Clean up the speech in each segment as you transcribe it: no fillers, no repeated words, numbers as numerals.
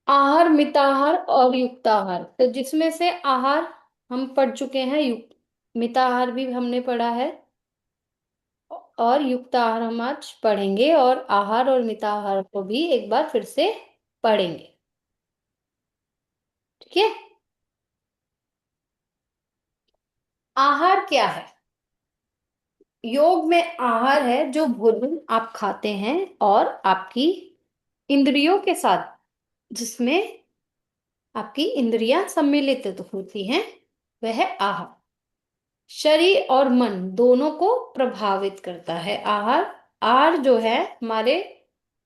आहार, मिताहार और युक्ताहार। तो जिसमें से आहार हम पढ़ चुके हैं, युक्त मिताहार भी हमने पढ़ा है, और युक्ताहार हम आज पढ़ेंगे, और आहार और मिताहार को भी एक बार फिर से पढ़ेंगे। ठीक है। आहार क्या है? योग में आहार है जो भोजन आप खाते हैं और आपकी इंद्रियों के साथ, जिसमें आपकी इंद्रियां सम्मिलित होती हैं, वह है आहार। शरीर और मन दोनों को प्रभावित करता है आहार। आहार जो है हमारे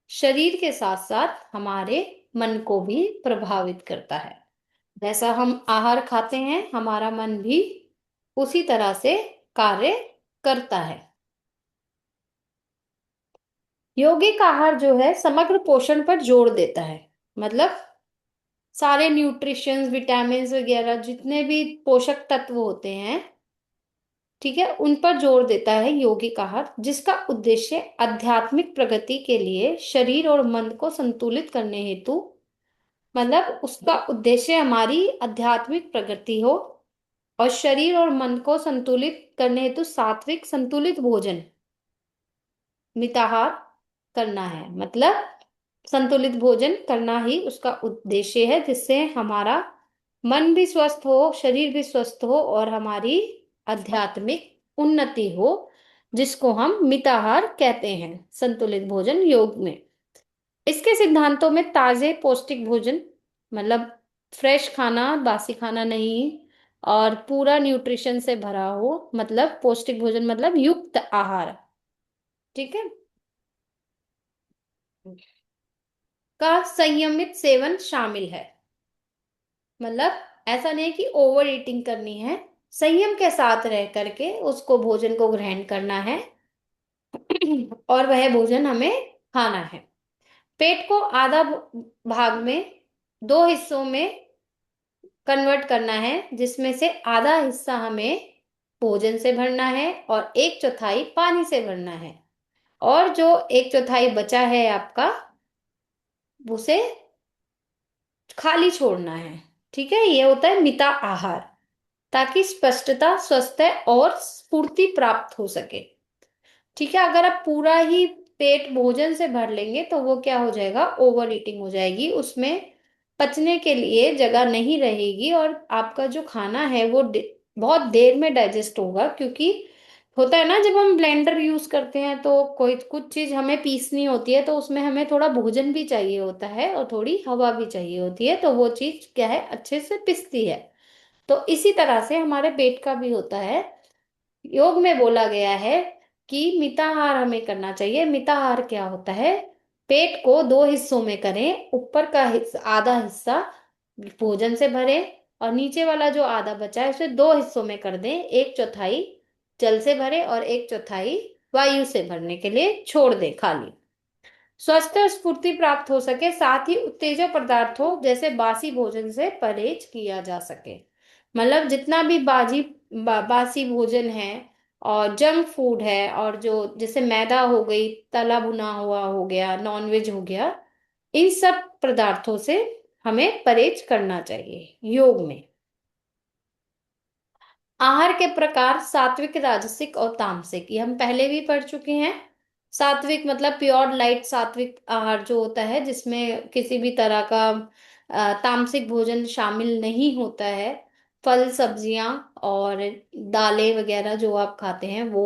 शरीर के साथ साथ हमारे मन को भी प्रभावित करता है। जैसा हम आहार खाते हैं, हमारा मन भी उसी तरह से कार्य करता है। यौगिक आहार जो है समग्र पोषण पर जोर देता है। मतलब सारे न्यूट्रिशंस, विटामिन्स वगैरह जितने भी पोषक तत्व होते हैं, ठीक है, उन पर जोर देता है यौगिक आहार, जिसका उद्देश्य आध्यात्मिक प्रगति के लिए शरीर और मन को संतुलित करने हेतु, मतलब उसका उद्देश्य हमारी आध्यात्मिक प्रगति हो और शरीर और मन को संतुलित करने हेतु सात्विक संतुलित भोजन, मिताहार करना है। मतलब संतुलित भोजन करना ही उसका उद्देश्य है, जिससे हमारा मन भी स्वस्थ हो, शरीर भी स्वस्थ हो और हमारी आध्यात्मिक उन्नति हो, जिसको हम मिताहार कहते हैं, संतुलित भोजन योग में। इसके सिद्धांतों में ताजे पौष्टिक भोजन, मतलब फ्रेश खाना, बासी खाना नहीं, और पूरा न्यूट्रिशन से भरा हो, मतलब पौष्टिक भोजन मतलब युक्त आहार, ठीक है, का संयमित सेवन शामिल है। मतलब ऐसा नहीं है कि ओवर ईटिंग करनी है, संयम के साथ रह करके उसको भोजन को ग्रहण करना है और वह भोजन हमें खाना है। पेट को आधा भाग में, दो हिस्सों में कन्वर्ट करना है, जिसमें से आधा हिस्सा हमें भोजन से भरना है और एक चौथाई पानी से भरना है, और जो एक चौथाई बचा है आपका, उसे खाली छोड़ना है। ठीक है, ये होता है मिता आहार, ताकि स्पष्टता, स्वस्थ और स्फूर्ति प्राप्त हो सके। ठीक है, अगर आप पूरा ही पेट भोजन से भर लेंगे तो वो क्या हो जाएगा, ओवर ईटिंग हो जाएगी, उसमें पचने के लिए जगह नहीं रहेगी और आपका जो खाना है वो बहुत देर में डाइजेस्ट होगा। क्योंकि होता है ना, जब हम ब्लेंडर यूज करते हैं तो कोई कुछ चीज हमें पीसनी होती है, तो उसमें हमें थोड़ा भोजन भी चाहिए होता है और थोड़ी हवा भी चाहिए होती है, तो वो चीज क्या है, अच्छे से पिसती है। तो इसी तरह से हमारे पेट का भी होता है। योग में बोला गया है कि मिताहार हमें करना चाहिए। मिताहार क्या होता है, पेट को दो हिस्सों में करें, ऊपर का हिस्सा, आधा हिस्सा भोजन से भरें, और नीचे वाला जो आधा बचा है उसे दो हिस्सों में कर दें, एक चौथाई जल से भरें और एक चौथाई वायु से भरने के लिए छोड़ दें खाली। स्वस्थ और स्फूर्ति प्राप्त हो सके, साथ ही उत्तेजक पदार्थों जैसे बासी भोजन से परहेज किया जा सके। मतलब जितना भी बासी भोजन है और जंक फूड है, और जो जैसे मैदा हो गई, तला भुना हुआ हो गया, नॉनवेज हो गया, इन सब पदार्थों से हमें परहेज करना चाहिए योग में। आहार के प्रकार सात्विक, राजसिक और तामसिक, ये हम पहले भी पढ़ चुके हैं। सात्विक मतलब प्योर लाइट सात्विक आहार जो होता है, जिसमें किसी भी तरह का तामसिक भोजन शामिल नहीं होता है। फल, सब्जियां और दालें वगैरह जो आप खाते हैं वो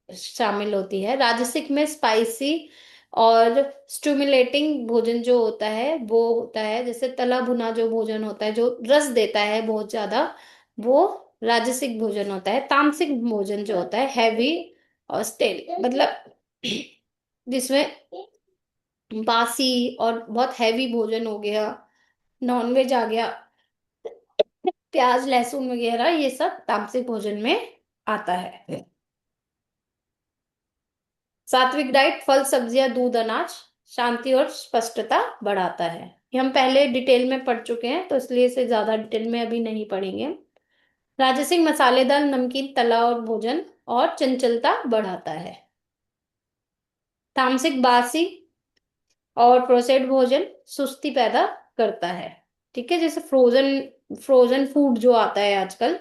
शामिल होती है। राजसिक में स्पाइसी और स्टिमुलेटिंग भोजन जो होता है वो होता है, जैसे तला भुना जो भोजन होता है, जो रस देता है बहुत ज्यादा, वो राजसिक भोजन होता है। तामसिक भोजन जो होता है हैवी और स्टेल, मतलब जिसमें बासी और बहुत हैवी भोजन हो गया, नॉनवेज आ गया, प्याज लहसुन वगैरह, ये सब तामसिक भोजन में आता है। सात्विक डाइट फल, सब्जियां, दूध, अनाज शांति और स्पष्टता बढ़ाता है। ये हम पहले डिटेल में पढ़ चुके हैं, तो इसलिए इसे ज्यादा डिटेल में अभी नहीं पढ़ेंगे। राजसिक मसालेदार, नमकीन, तला और भोजन और चंचलता बढ़ाता है। तामसिक बासी और प्रोसेस्ड भोजन सुस्ती पैदा करता है। ठीक है, जैसे फ्रोजन फ्रोजन फूड जो आता है आजकल,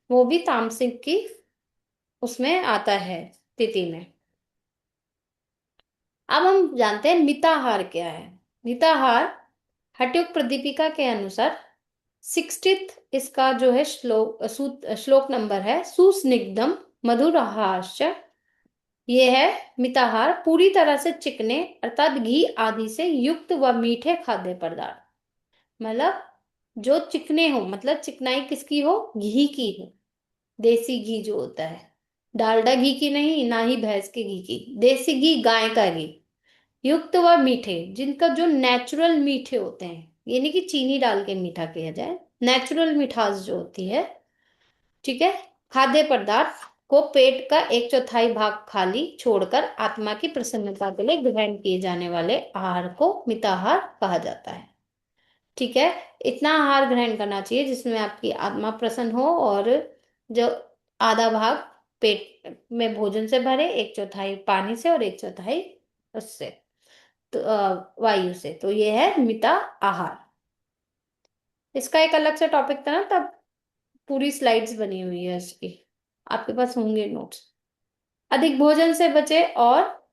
वो भी तामसिक की उसमें आता है, स्थिति में। अब हम जानते हैं मिताहार क्या है। मिताहार हठयोग प्रदीपिका के अनुसार 60th इसका जो है श्लोक नंबर है, सुस्निग्धम मधुरहाश्च। ये है मिताहार, पूरी तरह से चिकने अर्थात घी आदि से युक्त व मीठे खाद्य पदार्थ। मतलब जो चिकने हो, मतलब चिकनाई किसकी हो, घी की हो। देसी घी जो होता है, डालडा घी की नहीं, ना ही भैंस के घी की, देसी घी, गाय का घी। युक्त व मीठे, जिनका जो नेचुरल मीठे होते हैं, ये नहीं कि चीनी डाल के मीठा किया जाए, नेचुरल मिठास जो होती है। ठीक है, खाद्य पदार्थ को पेट का एक चौथाई भाग खाली छोड़कर आत्मा की प्रसन्नता के लिए ग्रहण किए जाने वाले आहार को मिताहार कहा जाता है। ठीक है, इतना आहार ग्रहण करना चाहिए जिसमें आपकी आत्मा प्रसन्न हो, और जो आधा भाग पेट में भोजन से भरे, एक चौथाई पानी से और एक चौथाई उससे, तो वायु से। तो ये है मिता आहार। इसका एक अलग से टॉपिक था ना, तब पूरी स्लाइड्स बनी हुई है इसकी, आपके पास होंगे नोट्स। अधिक भोजन से बचे और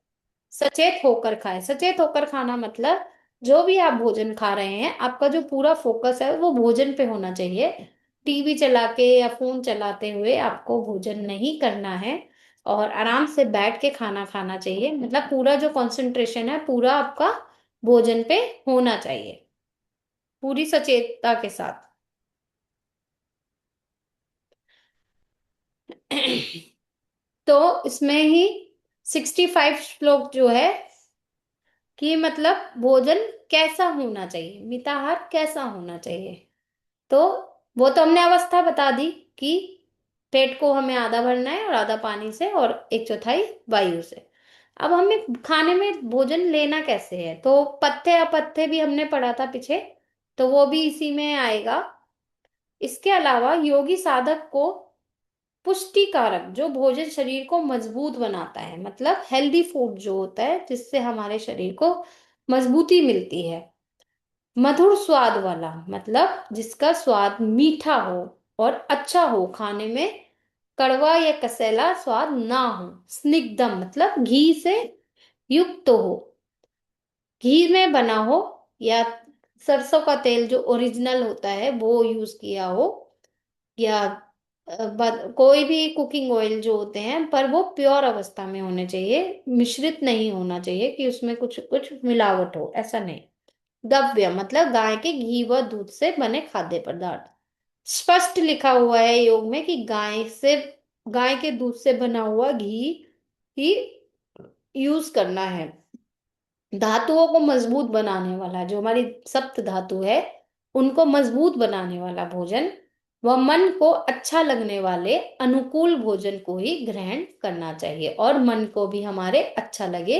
सचेत होकर खाएं। सचेत होकर खाना मतलब जो भी आप भोजन खा रहे हैं, आपका जो पूरा फोकस है वो भोजन पे होना चाहिए। टीवी चला के या फोन चलाते हुए आपको भोजन नहीं करना है, और आराम से बैठ के खाना खाना चाहिए। मतलब पूरा जो कंसंट्रेशन है पूरा आपका भोजन पे होना चाहिए, पूरी सचेतता के साथ। तो इसमें ही 65 श्लोक जो है कि मतलब भोजन कैसा होना चाहिए, मिताहार कैसा होना चाहिए। तो वो तो हमने अवस्था बता दी कि पेट को हमें आधा भरना है, और आधा पानी से और एक चौथाई वायु से। अब हमें खाने में भोजन लेना कैसे है, तो पथ्य अपथ्य भी हमने पढ़ा था पीछे, तो वो भी इसी में आएगा। इसके अलावा योगी साधक को पुष्टिकारक जो भोजन शरीर को मजबूत बनाता है, मतलब हेल्दी फूड जो होता है जिससे हमारे शरीर को मजबूती मिलती है। मधुर स्वाद वाला, मतलब जिसका स्वाद मीठा हो और अच्छा हो खाने में, कड़वा या कसैला स्वाद ना हो। स्निग्धम मतलब घी से युक्त हो, घी में बना हो, या सरसों का तेल जो ओरिजिनल होता है वो यूज किया हो, या कोई भी कुकिंग ऑयल जो होते हैं, पर वो प्योर अवस्था में होने चाहिए, मिश्रित नहीं होना चाहिए कि उसमें कुछ कुछ मिलावट हो, ऐसा नहीं। गव्य मतलब गाय के घी व दूध से बने खाद्य पदार्थ। स्पष्ट लिखा हुआ है योग में कि गाय के दूध से बना हुआ घी ही यूज करना है। धातुओं को मजबूत बनाने वाला, जो हमारी सप्त धातु है उनको मजबूत बनाने वाला भोजन, व मन को अच्छा लगने वाले अनुकूल भोजन को ही ग्रहण करना चाहिए, और मन को भी हमारे अच्छा लगे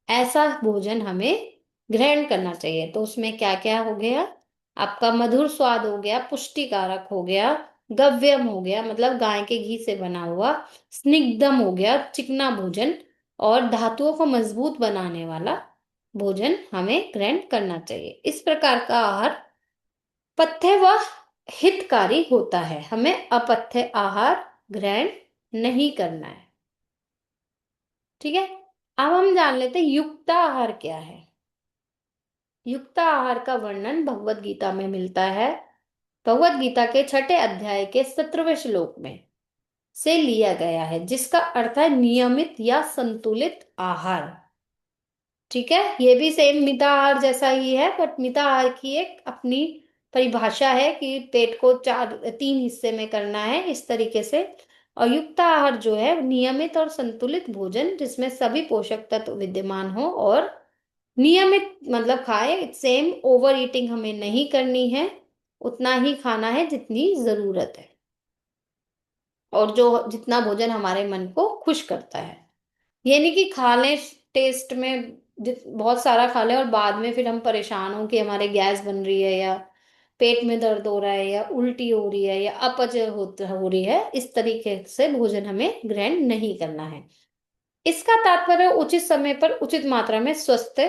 ऐसा भोजन हमें ग्रहण करना चाहिए। तो उसमें क्या क्या हो गया, आपका मधुर स्वाद हो गया, पुष्टिकारक हो गया, गव्यम हो गया मतलब गाय के घी से बना हुआ, स्निग्धम हो गया चिकना भोजन, और धातुओं को मजबूत बनाने वाला भोजन हमें ग्रहण करना चाहिए। इस प्रकार का आहार पथ्य व हितकारी होता है, हमें अपथ्य आहार ग्रहण नहीं करना है। ठीक है, अब हम जान लेते हैं युक्त आहार क्या है। युक्त आहार का वर्णन भगवत गीता में मिलता है। भगवत गीता के छठे अध्याय के 17वें श्लोक में से लिया गया है, जिसका अर्थ है नियमित या संतुलित आहार। ठीक है, ये भी सेम मिताहार जैसा ही है, बट मिताहार की एक अपनी परिभाषा है कि पेट को तीन हिस्से में करना है इस तरीके से। और युक्त आहार जो है नियमित और संतुलित भोजन जिसमें सभी पोषक तत्व विद्यमान हो, और नियमित मतलब खाए, सेम ओवर ईटिंग हमें नहीं करनी है, उतना ही खाना है जितनी जरूरत है, और जो जितना भोजन हमारे मन को खुश करता है। ये नहीं कि खा लें टेस्ट में, बहुत सारा खा लें और बाद में फिर हम परेशान हो कि हमारे गैस बन रही है, या पेट में दर्द हो रहा है, या उल्टी हो रही है, या अपच हो रही है। इस तरीके से भोजन हमें ग्रहण नहीं करना है। इसका तात्पर्य उचित समय पर उचित मात्रा में स्वस्थ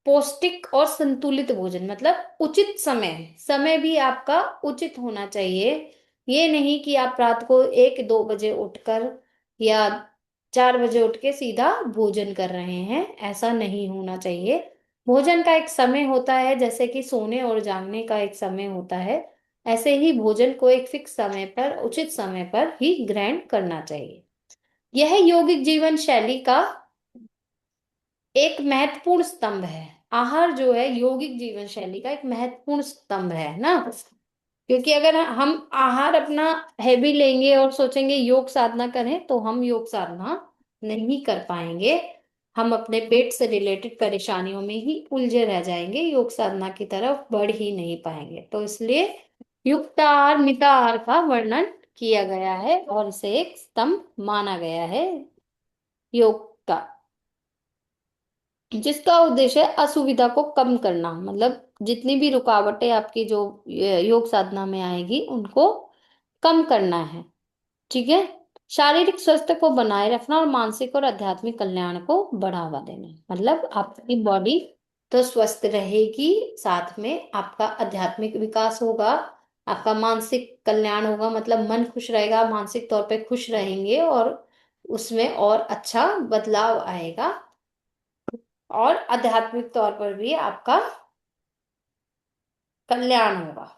पौष्टिक और संतुलित भोजन, मतलब उचित समय, समय भी आपका उचित होना चाहिए। ये नहीं कि आप रात को 1-2 बजे उठकर या 4 बजे उठ के सीधा भोजन कर रहे हैं, ऐसा नहीं होना चाहिए। भोजन का एक समय होता है, जैसे कि सोने और जागने का एक समय होता है, ऐसे ही भोजन को एक फिक्स समय पर, उचित समय पर ही ग्रहण करना चाहिए। यह यौगिक जीवन शैली का एक महत्वपूर्ण स्तंभ है। आहार जो है यौगिक जीवन शैली का एक महत्वपूर्ण स्तंभ है ना। क्योंकि अगर हम आहार अपना हैवी लेंगे और सोचेंगे योग साधना करें, तो हम योग साधना नहीं कर पाएंगे। हम अपने पेट से रिलेटेड परेशानियों में ही उलझे रह जाएंगे, योग साधना की तरफ बढ़ ही नहीं पाएंगे। तो इसलिए युक्त आहार मित आहार का वर्णन किया गया है और इसे एक स्तंभ माना गया है योग का, जिसका उद्देश्य है असुविधा को कम करना। मतलब जितनी भी रुकावटें आपकी जो योग साधना में आएगी उनको कम करना है। ठीक है। शारीरिक स्वास्थ्य को बनाए रखना और मानसिक और आध्यात्मिक कल्याण को बढ़ावा देना, मतलब आपकी बॉडी तो स्वस्थ रहेगी, साथ में आपका आध्यात्मिक विकास होगा, आपका मानसिक कल्याण होगा, मतलब मन खुश रहेगा, मानसिक तौर पे खुश रहेंगे और उसमें और अच्छा बदलाव आएगा, और आध्यात्मिक तौर पर भी आपका कल्याण होगा।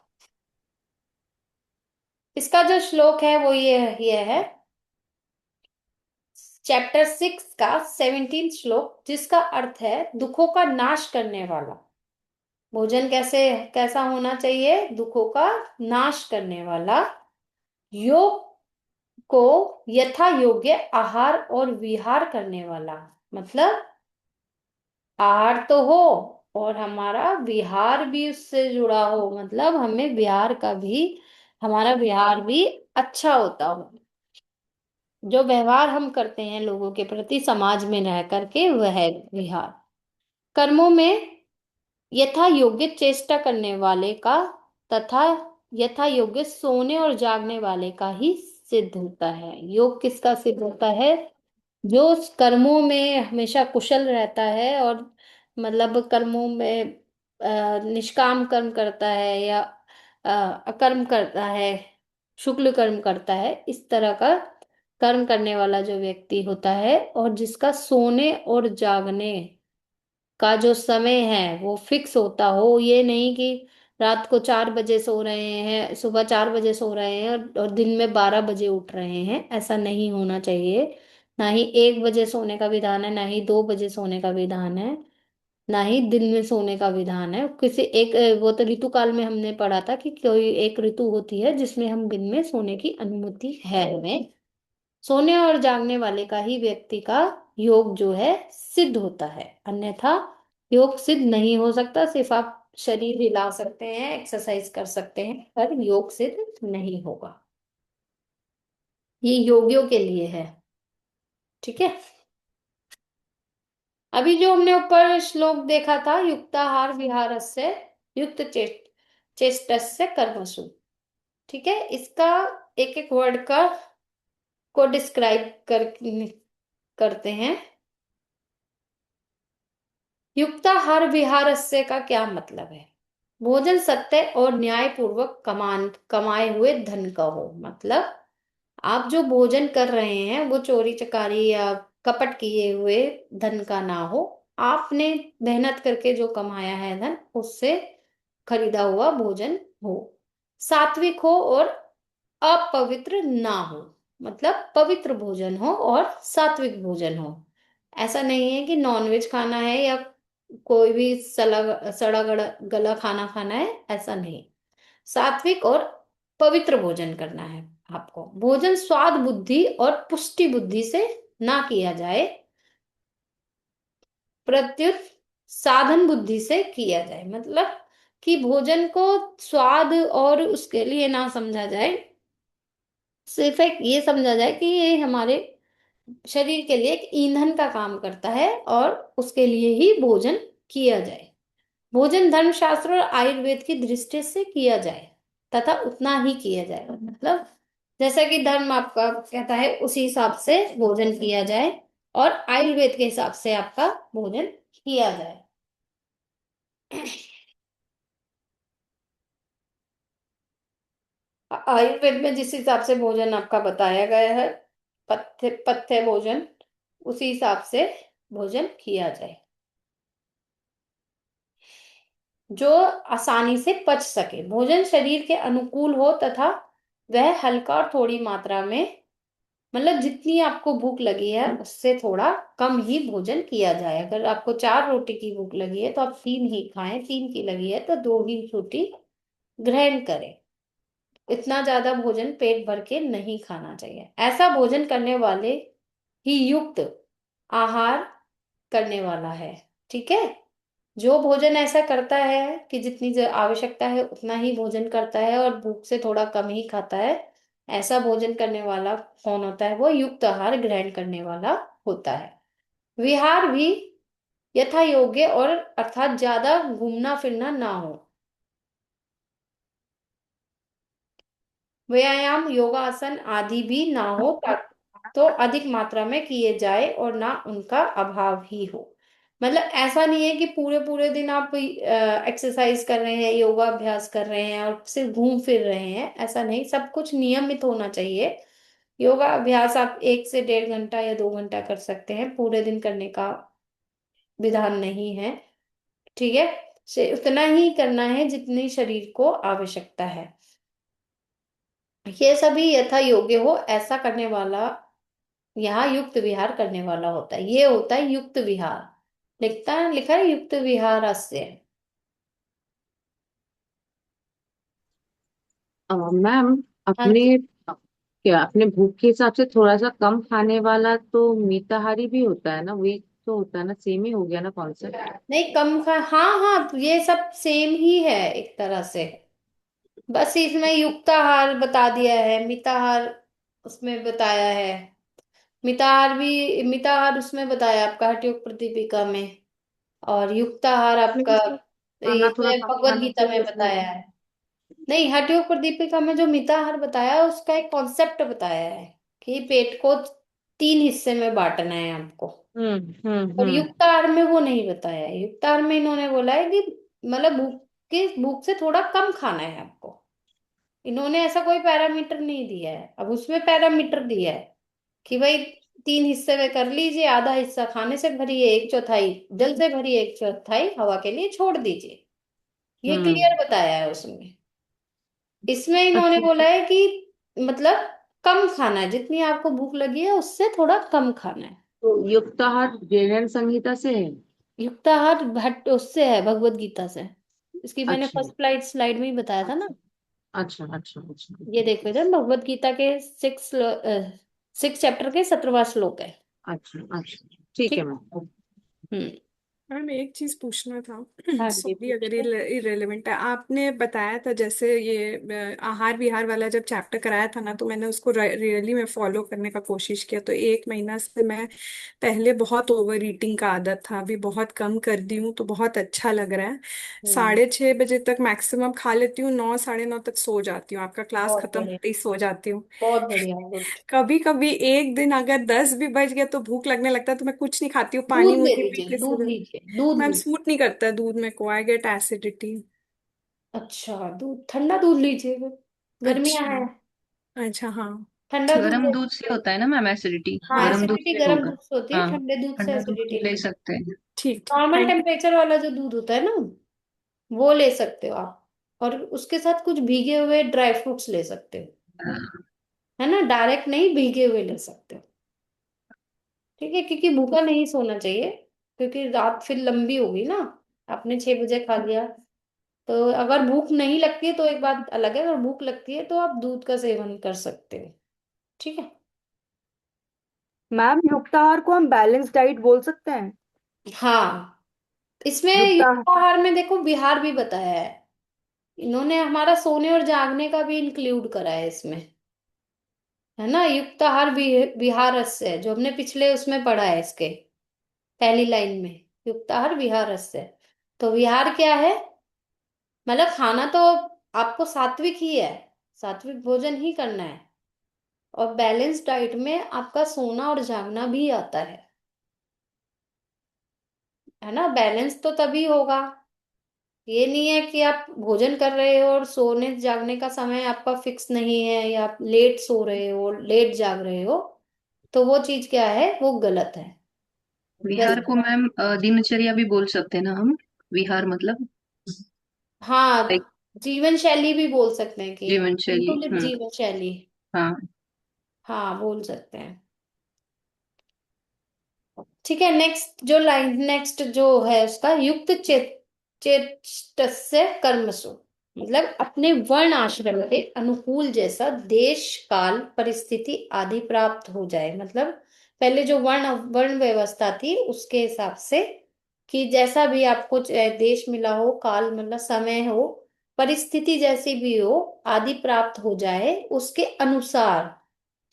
इसका जो श्लोक है वो ये है, चैप्टर 6 का 17 श्लोक, जिसका अर्थ है दुखों का नाश करने वाला। भोजन कैसे कैसा होना चाहिए? दुखों का नाश करने वाला, योग को यथा योग्य आहार और विहार करने वाला। मतलब आहार तो हो और हमारा विहार भी उससे जुड़ा हो, मतलब हमें विहार का भी, हमारा विहार भी अच्छा होता हो। जो व्यवहार हम करते हैं लोगों के प्रति समाज में रह करके, वह है विहार। कर्मों में यथा योग्य चेष्टा करने वाले का तथा यथा योग्य सोने और जागने वाले का ही सिद्ध होता है। योग किसका सिद्ध होता है? जो उस कर्मों में हमेशा कुशल रहता है और मतलब कर्मों में निष्काम कर्म करता है या अकर्म करता है, शुक्ल कर्म करता है, इस तरह का कर्म करने वाला जो व्यक्ति होता है, और जिसका सोने और जागने का जो समय है वो फिक्स होता हो। ये नहीं कि रात को 4 बजे सो रहे हैं, सुबह 4 बजे सो रहे हैं और दिन में 12 बजे उठ रहे हैं, ऐसा नहीं होना चाहिए। ना ही 1 बजे सोने का विधान है, ना ही 2 बजे सोने का विधान है, ना ही दिन में सोने का विधान है। किसी एक वो तो ऋतु काल में हमने पढ़ा था कि कोई एक ऋतु होती है जिसमें हम दिन में सोने की अनुमति है हमें। सोने और जागने वाले का ही व्यक्ति का योग जो है सिद्ध होता है, अन्यथा योग सिद्ध नहीं हो सकता। सिर्फ आप शरीर हिला सकते हैं, एक्सरसाइज कर सकते हैं, पर योग सिद्ध नहीं होगा। ये योगियों के लिए है। ठीक है। अभी जो हमने ऊपर श्लोक देखा था, युक्ताहार विहारस्य युक्त चेष्टस्य कर्मसु, ठीक है, इसका एक एक वर्ड का को डिस्क्राइब करते हैं। युक्ताहार विहारस्य का क्या मतलब है? भोजन सत्य और न्याय पूर्वक कमाए हुए धन का हो। मतलब आप जो भोजन कर रहे हैं वो चोरी चकारी या कपट किए हुए धन का ना हो, आपने मेहनत करके जो कमाया है धन, उससे खरीदा हुआ भोजन हो। सात्विक हो और अपवित्र ना हो, मतलब पवित्र भोजन हो और सात्विक भोजन हो। ऐसा नहीं है कि नॉनवेज खाना है या कोई भी सड़ा सड़ा गला खाना खाना है, ऐसा नहीं। सात्विक और पवित्र भोजन करना है आपको। भोजन स्वाद बुद्धि और पुष्टि बुद्धि से ना किया जाए, प्रत्युत साधन बुद्धि से किया जाए। मतलब कि भोजन को स्वाद और उसके लिए ना समझा जाए, सिर्फ एक ये समझा जाए कि ये हमारे शरीर के लिए एक ईंधन का काम करता है और उसके लिए ही भोजन किया जाए। भोजन धर्मशास्त्र और आयुर्वेद की दृष्टि से किया जाए तथा उतना ही किया जाए। मतलब जैसा कि धर्म आपका कहता है उसी हिसाब से भोजन किया जाए और आयुर्वेद के हिसाब से आपका भोजन किया जाए। आयुर्वेद में जिस हिसाब से भोजन आपका बताया गया है, पथ्य पथ्य भोजन, उसी हिसाब से भोजन किया जाए, जो आसानी से पच सके। भोजन शरीर के अनुकूल हो तथा वह हल्का और थोड़ी मात्रा में, मतलब जितनी आपको भूख लगी है उससे थोड़ा कम ही भोजन किया जाए। अगर आपको 4 रोटी की भूख लगी है तो आप 3 ही खाएं, 3 की लगी है तो 2 ही रोटी ग्रहण करें। इतना ज्यादा भोजन पेट भर के नहीं खाना चाहिए। ऐसा भोजन करने वाले ही युक्त आहार करने वाला है। ठीक है। जो भोजन ऐसा करता है कि जितनी आवश्यकता है उतना ही भोजन करता है और भूख से थोड़ा कम ही खाता है, ऐसा भोजन करने वाला कौन होता है? वो युक्त आहार ग्रहण करने वाला होता है। विहार भी यथा योग्य, और अर्थात ज्यादा घूमना फिरना ना हो। व्यायाम योगासन आदि भी ना हो, तो अधिक मात्रा में किए जाए और ना उनका अभाव ही हो। मतलब ऐसा नहीं है कि पूरे पूरे दिन आप एक्सरसाइज कर रहे हैं, योगा अभ्यास कर रहे हैं और सिर्फ घूम फिर रहे हैं, ऐसा नहीं। सब कुछ नियमित होना चाहिए। योगा अभ्यास आप 1 से 1.5 घंटा या 2 घंटा कर सकते हैं, पूरे दिन करने का विधान नहीं है। ठीक है। से उतना ही करना है जितनी शरीर को आवश्यकता है। ये सभी यथा योग्य हो, ऐसा करने वाला यहाँ युक्त विहार करने वाला होता है। ये होता है युक्त विहार। लिखा है युक्त विहार से। मैम, हाँ अपने जी। क्या अपने भूख के हिसाब से थोड़ा सा कम खाने वाला तो मिताहारी भी होता है ना? वही तो होता है ना, सेम ही हो गया ना कॉन्सेप्ट। नहीं, कम खा, हाँ हाँ, ये सब सेम ही है एक तरह से। बस इसमें युक्ताहार बता दिया है, मिताहार उसमें बताया है। मिताहार उसमें बताया आपका हठयोग प्रदीपिका में, और युक्ताहार उसमें आपका किसी खाना थोड़ा इसमें कम भगवत खाना गीता चाहिए में उसमें। बताया है। नहीं, हठयोग प्रदीपिका में जो मिताहार बताया है, उसका एक कॉन्सेप्ट बताया है कि पेट को 3 हिस्से में बांटना है आपको। और हम्म। युक्ताहार में वो नहीं बताया है। युक्ताहार में इन्होंने बोला है कि मतलब भूख से थोड़ा कम खाना है आपको। इन्होंने ऐसा कोई पैरामीटर नहीं दिया है। अब उसमें पैरामीटर दिया है कि भाई 3 हिस्से में कर लीजिए, आधा हिस्सा खाने से भरिए, 1/4 जल से भरिए, 1/4 हवा के लिए छोड़ दीजिए। ये हम्म। क्लियर बताया है उसमें। इसमें इन्होंने अच्छा, बोला है कि मतलब कम खाना है, जितनी आपको भूख लगी है उससे थोड़ा कम खाना है। तो युक्ताहार जैन संहिता से है? युक्ताहार भट्ट उससे है, भगवत गीता से। इसकी मैंने अच्छा फर्स्ट स्लाइड में ही बताया था ना। अच्छा अच्छा अच्छा अच्छा। ये देखो इधर, भगवत गीता के 6 चैप्टर के 17वां श्लोक है। अच्छा अच्छा, ठीक है ठीक। मैम। हम्म। मैम एक चीज पूछना था। हाँ जी, सॉरी अगर पूछिए। इरेलीवेंट है, आपने बताया था जैसे ये आहार विहार वाला जब चैप्टर कराया था ना, तो मैंने उसको रियली में फॉलो करने का कोशिश किया। तो 1 महीना से मैं पहले बहुत ओवर ईटिंग का आदत था, अभी बहुत कम कर दी हूँ, तो बहुत अच्छा लग रहा है। हम्म। 6:30 बजे तक मैक्सिमम खा लेती हूँ, 9 साढ़े 9 तक सो जाती हूँ, आपका क्लास बहुत खत्म बढ़िया। होते ही सो जाती हूँ। बहुत बढ़िया, गुड। कभी कभी एक दिन अगर 10 भी बज गया तो भूख लगने लगता है, तो मैं कुछ नहीं खाती हूँ, पानी दूध ले मुर्गी पी लीजिए, के सो दूध जाती लीजिए, दूध हूँ। मैम लीजिए। सूट नहीं करता है दूध में को, आई गेट एसिडिटी। अच्छा, दूध, ठंडा दूध लीजिए। गर्मियां अच्छा। हैं। अच्छा हाँ। ठंडा ठीक दूध है। गरम ले। दूध से होता है ना मैम एसिडिटी? हाँ, गरम दूध एसिडिटी से गर्म होगा। दूध से होती है, हाँ, ठंडे दूध से ठंडा दूध एसिडिटी तो ले नहीं होती। सकते हैं। ठीक ठीक, नॉर्मल थैंक टेम्परेचर वाला जो दूध होता है ना, वो ले सकते हो आप। और उसके साथ कुछ भीगे हुए ड्राई फ्रूट्स ले सकते हो। हाँ, है ना, डायरेक्ट नहीं, भीगे हुए ले सकते हो। ठीक है, क्योंकि भूखा नहीं सोना चाहिए, क्योंकि रात फिर लंबी होगी ना। आपने 6 बजे खा लिया, तो अगर भूख नहीं लगती है तो एक बात अलग है, अगर भूख लगती है तो आप दूध का सेवन कर सकते हो। ठीक है। मैम, युक्ताहार को हम बैलेंस डाइट बोल सकते हैं? हाँ, इसमें युक्ताहार। युक्ताहार में देखो विहार भी बताया है। इन्होंने हमारा सोने और जागने का भी इंक्लूड करा है इसमें। है ना, युक्ताहार भी विहारस्य है, जो हमने पिछले उसमें पढ़ा है इसके पहली लाइन में। युक्ताहार विहारस्य। तो विहार क्या है? मतलब खाना तो आपको सात्विक ही है, सात्विक भोजन ही करना है। और बैलेंस डाइट में आपका सोना और जागना भी आता है ना। बैलेंस तो तभी होगा ये नहीं है कि आप भोजन कर रहे हो और सोने जागने का समय आपका फिक्स नहीं है, या आप लेट सो रहे हो लेट जाग रहे हो, तो वो चीज क्या है, वो गलत है। विहार जैसे, को मैम दिनचर्या भी बोल सकते हैं ना हम। विहार मतलब हाँ, एक जीवन शैली भी बोल सकते हैं कि जीवन शैली। संतुलित जीवन शैली। हाँ। हाँ, बोल सकते हैं। ठीक है, नेक्स्ट जो लाइन, नेक्स्ट जो है उसका, युक्त चेष्टस्य कर्मसु, मतलब अपने वर्ण आश्रम के अनुकूल जैसा देश काल परिस्थिति आदि प्राप्त हो जाए। मतलब पहले जो वर्ण वर्ण व्यवस्था थी उसके हिसाब से, कि जैसा भी आपको देश मिला हो, काल मतलब समय हो, परिस्थिति जैसी भी हो, आदि प्राप्त हो जाए, उसके अनुसार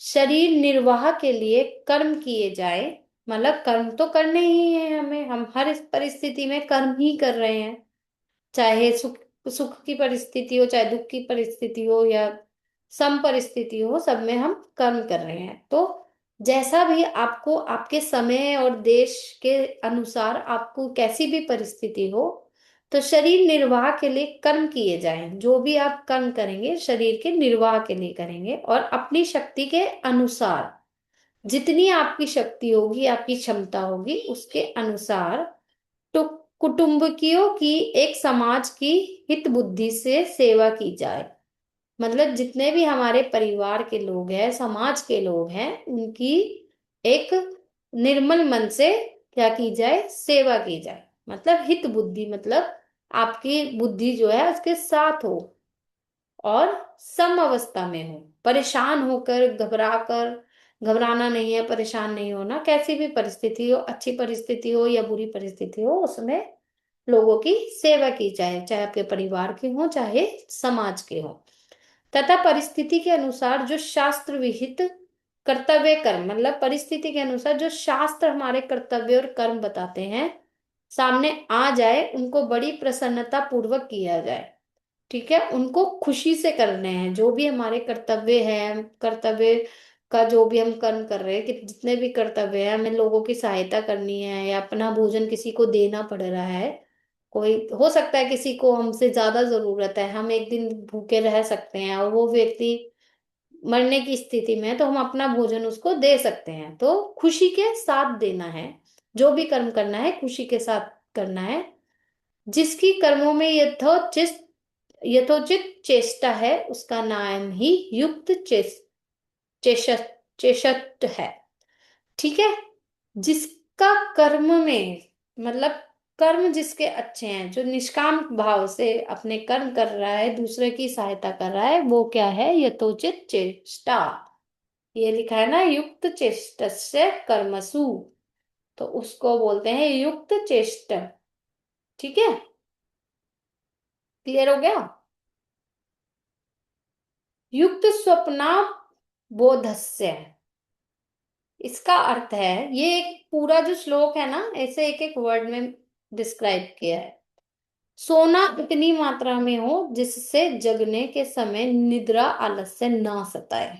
शरीर निर्वाह के लिए कर्म किए जाए। मतलब कर्म तो करने ही है हमें, हम हर इस परिस्थिति में कर्म ही कर रहे हैं, चाहे सुख सुख की परिस्थिति हो, चाहे दुख की परिस्थिति हो, या सम परिस्थिति हो, सब में हम कर्म कर रहे हैं। तो जैसा भी आपको आपके समय और देश के अनुसार आपको कैसी भी परिस्थिति हो, तो शरीर निर्वाह के लिए कर्म किए जाएं। जो भी आप कर्म करेंगे शरीर के निर्वाह के लिए करेंगे, और अपनी शक्ति के अनुसार, जितनी आपकी शक्ति होगी, आपकी क्षमता होगी, उसके अनुसार तो कुटुंबकियों की, एक समाज की हित बुद्धि से सेवा की जाए। मतलब जितने भी हमारे परिवार के लोग हैं, समाज के लोग हैं, उनकी एक निर्मल मन से क्या की जाए, सेवा की जाए। मतलब हित बुद्धि, मतलब आपकी बुद्धि जो है उसके साथ हो, और सम अवस्था में हो, परेशान होकर, घबरा कर, घबराना नहीं है, परेशान नहीं होना। कैसी भी परिस्थिति हो, अच्छी परिस्थिति हो या बुरी परिस्थिति हो, उसमें लोगों की सेवा की जाए, चाहे आपके परिवार के हो, चाहे समाज के हो। तथा परिस्थिति के अनुसार जो शास्त्र विहित कर्तव्य कर्म, मतलब परिस्थिति के अनुसार जो शास्त्र हमारे कर्तव्य और कर्म बताते हैं, सामने आ जाए, उनको बड़ी प्रसन्नता पूर्वक किया जाए। ठीक है, उनको खुशी से करने हैं। जो भी हमारे कर्तव्य है, कर्तव्य का जो भी हम कर्म कर रहे हैं, कि जितने भी कर्तव्य है, हमें लोगों की सहायता करनी है, या अपना भोजन किसी को देना पड़ रहा है, कोई हो सकता है किसी को हमसे ज्यादा जरूरत है, हम एक दिन भूखे रह सकते हैं और वो व्यक्ति मरने की स्थिति में है, तो हम अपना भोजन उसको दे सकते हैं। तो खुशी के साथ देना है, जो भी कर्म करना है खुशी के साथ करना है। जिसकी कर्मों में यथोचित यथोचित चेष्टा है, उसका नाम ही युक्त चेष्ट चेष्ट है। ठीक है, जिसका कर्म में, मतलब कर्म जिसके अच्छे हैं, जो निष्काम भाव से अपने कर्म कर रहा है, दूसरे की सहायता कर रहा है, वो क्या है, यथोचित चेष्टा। ये लिखा है ना, युक्त चेष्टस्य कर्मसु, तो उसको बोलते हैं युक्त चेष्ट। ठीक है, क्लियर हो गया। युक्त स्वप्ना बोधस्य, इसका अर्थ है, ये एक पूरा जो श्लोक है ना, ऐसे एक एक वर्ड में डिस्क्राइब किया है। सोना इतनी मात्रा में हो जिससे जगने के समय निद्रा आलस्य ना सताए।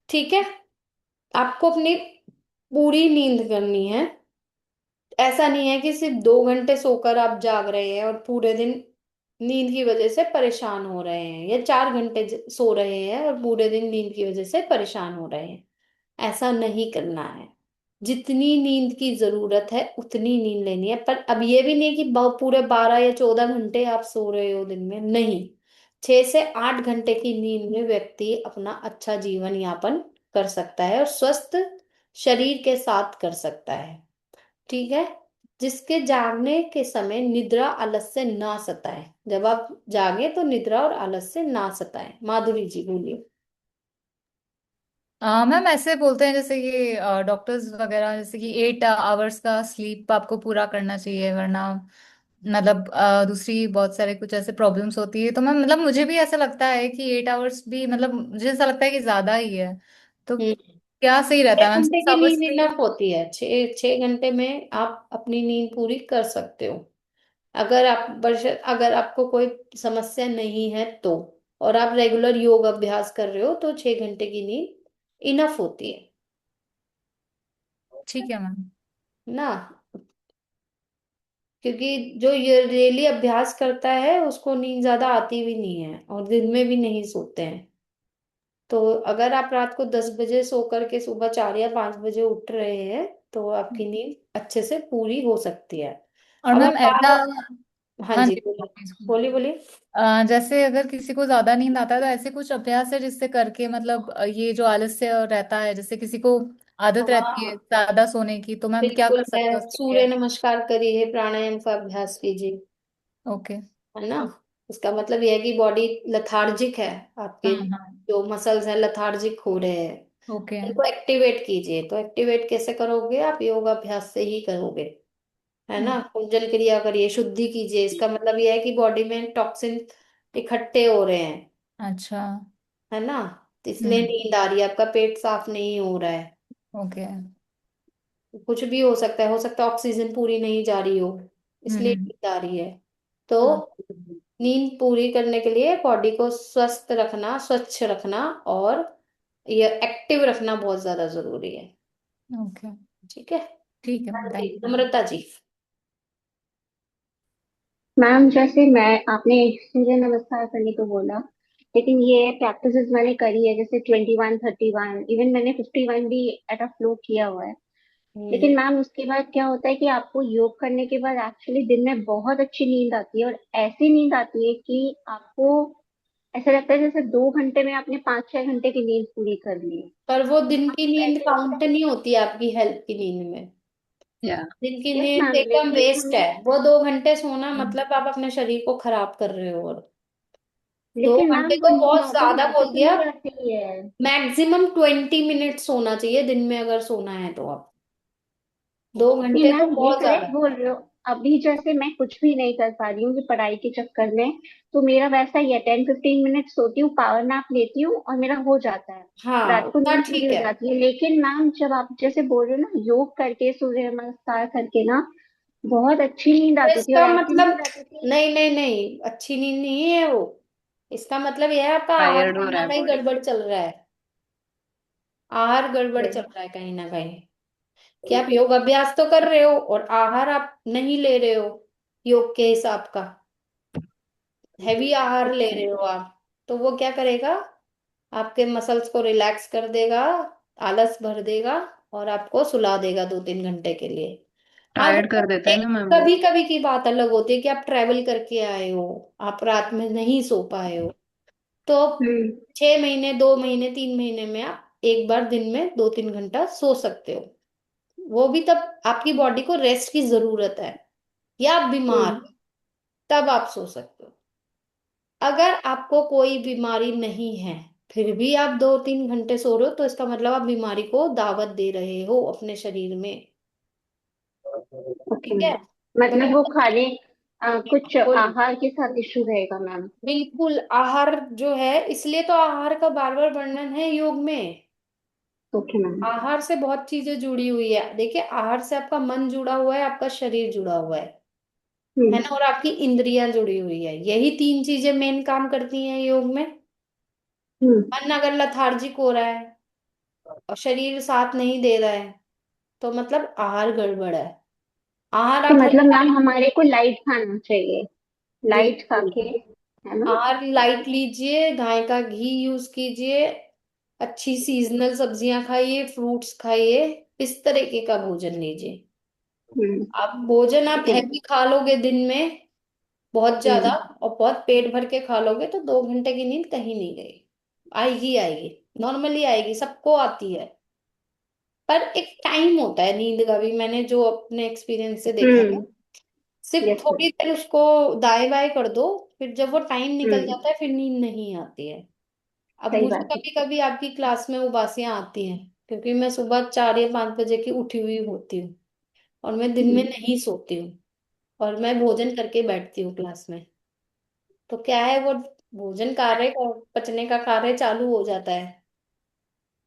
ठीक है, आपको अपनी पूरी नींद करनी है। ऐसा नहीं है कि सिर्फ 2 घंटे सोकर आप जाग रहे हैं और पूरे दिन नींद की वजह से परेशान हो रहे हैं, या 4 घंटे सो रहे हैं और पूरे दिन नींद की वजह से परेशान हो रहे हैं। ऐसा नहीं करना है। जितनी नींद की जरूरत है उतनी नींद लेनी है। पर अब ये भी नहीं है कि पूरे 12 या 14 घंटे आप सो रहे हो दिन में, नहीं। 6 से 8 घंटे की नींद में व्यक्ति अपना अच्छा जीवन यापन कर सकता है, और स्वस्थ शरीर के साथ कर सकता है। ठीक है, जिसके जागने के समय निद्रा आलस्य ना सताए। जब आप जागे तो निद्रा और आलस्य ना सताए। माधुरी जी बोलिए। मैम ऐसे बोलते हैं जैसे कि डॉक्टर्स वगैरह, जैसे कि 8 आवर्स का स्लीप आपको पूरा करना चाहिए, वरना मतलब दूसरी बहुत सारे कुछ ऐसे प्रॉब्लम्स होती है। तो मैम मतलब मुझे भी ऐसा लगता है कि 8 आवर्स भी, मतलब मुझे ऐसा लगता है कि ज्यादा ही है। तो हम्म क्या सही रहता छह है मैम, घंटे सिक्स की आवर्स नींद पे? इनफ होती है। 6 6 घंटे में आप अपनी नींद पूरी कर सकते हो, अगर आप अगर आपको कोई समस्या नहीं है तो, और आप रेगुलर योग अभ्यास कर रहे हो, तो 6 घंटे की नींद इनफ होती है ठीक है मैम। ना। क्योंकि जो ये डेली अभ्यास करता है उसको नींद ज्यादा आती भी नहीं है और दिन में भी नहीं सोते हैं। तो अगर आप रात को 10 बजे सो करके सुबह 4 या 5 बजे उठ रहे हैं तो आपकी नींद अच्छे से पूरी हो सकती है। और अगर मैम ऐसा, आप, हाँ हाँ जी जी बोलिए, बोलिए। बोलिए बोलिए। जैसे अगर किसी को ज्यादा नींद आता है तो ऐसे कुछ अभ्यास है जिससे करके मतलब ये जो आलस्य रहता है, जैसे किसी को आदत रहती है हाँ ज्यादा सोने की, तो मैम क्या बिल्कुल कर है, सकते हैं उसके सूर्य लिए? नमस्कार करिए, प्राणायाम का अभ्यास कीजिए, ओके। है ना। इसका मतलब यह है कि बॉडी लथार्जिक है, आपके हाँ। जो मसल्स हैं लथार्जिक हो रहे हैं, ओके। उनको एक्टिवेट कीजिए। तो एक्टिवेट कैसे करोगे, आप योगा अभ्यास से ही करोगे, है ना। कुंजल क्रिया करिए, शुद्धि कीजिए। इसका मतलब यह है कि बॉडी में टॉक्सिन इकट्ठे हो रहे हैं, अच्छा। है ना। तो इसलिए हम्म। नींद आ रही है, आपका पेट साफ नहीं हो रहा है। ओके। कुछ भी हो सकता है ऑक्सीजन पूरी नहीं जा रही हो, इसलिए हम्म। नींद आ रही है। तो हम्म। नींद पूरी करने के लिए बॉडी को स्वस्थ रखना, स्वच्छ रखना और ये एक्टिव रखना बहुत ज्यादा जरूरी है। ओके। ठीक है। ठीक है हाँ ma'am, ji, thank you. Namrata ji. Ma'am जैसे मैं आपने सूर्य नमस्कार करने को बोला, लेकिन ये प्रैक्टिसेस मैंने करी है, जैसे 21, 31, इवन मैंने 51 भी एट अ फ्लो किया हुआ है। हम्म। लेकिन मैम उसके बाद क्या होता है कि आपको योग करने के बाद एक्चुअली दिन में बहुत अच्छी नींद आती है, और ऐसी नींद आती है कि आपको ऐसा लगता है जैसे 2 घंटे में आपने 5-6 घंटे की नींद पूरी कर ली है। पर वो दिन की आपको नींद ऐसे लगता काउंट है। नहीं होती आपकी हेल्थ की नींद में। या दिन की यस नींद मैम, एकदम लेकिन वेस्ट है, हमें वो 2 घंटे सोना हम्म। मतलब आप अपने शरीर को खराब कर रहे हो। और दो लेकिन मैम घंटे वो तो नींद बहुत नॉर्मल ज्यादा बोल वापस दिया। नहीं आती है। मैक्सिमम 20 मिनट सोना चाहिए दिन में, अगर सोना है तो आप दो नहीं घंटे तो मैम, ये बहुत ज्यादा करेक्ट है। बोल रहे हो। अभी जैसे मैं कुछ भी नहीं कर पा रही हूँ कि पढ़ाई के चक्कर में, तो मेरा वैसा ही है, 10-15 मिनट सोती हूँ, पावर नैप लेती हूँ और मेरा हो जाता है। हाँ रात को उतना नींद पूरी ठीक हो है। जाती है। लेकिन मैम जब आप जैसे बोल रहे हो ना, योग करके सूर्य नमस्कार करके ना, बहुत अच्छी नींद तो आती थी, और इसका ऐसी मतलब, नींद आती थी। नहीं नहीं नहीं, अच्छी नींद नहीं है वो। इसका मतलब यह है आपका आहार टायर्ड हो कहीं रहा ना है कहीं बॉडी। गड़बड़ चल रहा है। आहार गड़बड़ चल रहा है कहीं ना कहीं, कि आप योग अभ्यास तो कर रहे हो और आहार आप नहीं ले रहे हो योग के हिसाब का, हैवी आहार ले ओके। रहे हो आप। तो वो क्या करेगा, आपके मसल्स को रिलैक्स कर देगा, आलस भर देगा और आपको सुला देगा 2-3 घंटे के लिए। हाँ वो टायर्ड कर देता है एक ना मैम वो। कभी कभी की बात अलग होती है कि आप ट्रैवल करके आए हो, आप रात में नहीं सो पाए हो, तो हम्म। 6 महीने, 2 महीने, 3 महीने में आप एक बार दिन में 2-3 घंटा सो सकते हो। वो भी तब आपकी बॉडी को रेस्ट की जरूरत है, या आप बीमार हम्म। हो, तब आप सो सकते हो। अगर आपको कोई बीमारी नहीं है फिर भी आप 2-3 घंटे सो रहे हो, तो इसका मतलब आप बीमारी को दावत दे रहे हो अपने शरीर में। ओके ठीक है। मैम, मतलब वो मतलब खाने कुछ बिल्कुल, आहार के साथ इशू रहेगा मैम। बिल्कुल आहार जो है, इसलिए तो आहार का बार बार वर्णन है योग में। Okay ma'am. आहार से बहुत चीजें जुड़ी हुई है। देखिए, आहार से आपका मन जुड़ा हुआ है, आपका शरीर जुड़ा हुआ है हम्म। ना, और आपकी इंद्रियां जुड़ी हुई है। यही 3 चीजें मेन काम करती हैं योग में। हम्म। मन अगर लथार्जिक हो रहा है और शरीर साथ नहीं दे रहा है तो मतलब आहार गड़बड़ है। आहार तो आप मतलब हल्का, मैम हमारे को लाइट खाना चाहिए, लाइट खा बिल्कुल के, है ना। आहार लाइट लीजिए, गाय का घी यूज कीजिए, अच्छी सीजनल सब्जियां खाइए, फ्रूट्स खाइए, इस तरीके का भोजन लीजिए। हम्म। आप भोजन आप ठीक है। हैवी खा लोगे दिन में बहुत ज्यादा हम्म। और बहुत पेट भर के खा लोगे तो 2 घंटे की नींद कहीं नहीं गई, आएगी आएगी, नॉर्मली आएगी, सबको आती है। पर एक टाइम होता है नींद का भी, मैंने जो अपने एक्सपीरियंस से देखा है। हम्म। सिर्फ यस मैम। थोड़ी देर उसको दाएं बाएं कर दो, फिर जब वो टाइम निकल हम्म। जाता है फिर नींद नहीं आती है। अब सही मुझे बात है। कभी कभी आपकी क्लास में उबासियां आती हैं, क्योंकि मैं सुबह 4 या 5 बजे की उठी हुई होती हूँ और मैं दिन में हम्म। नहीं सोती हूँ और मैं भोजन करके बैठती हूँ क्लास में। तो क्या है, वो भोजन कार्य पचने का कार्य चालू हो जाता है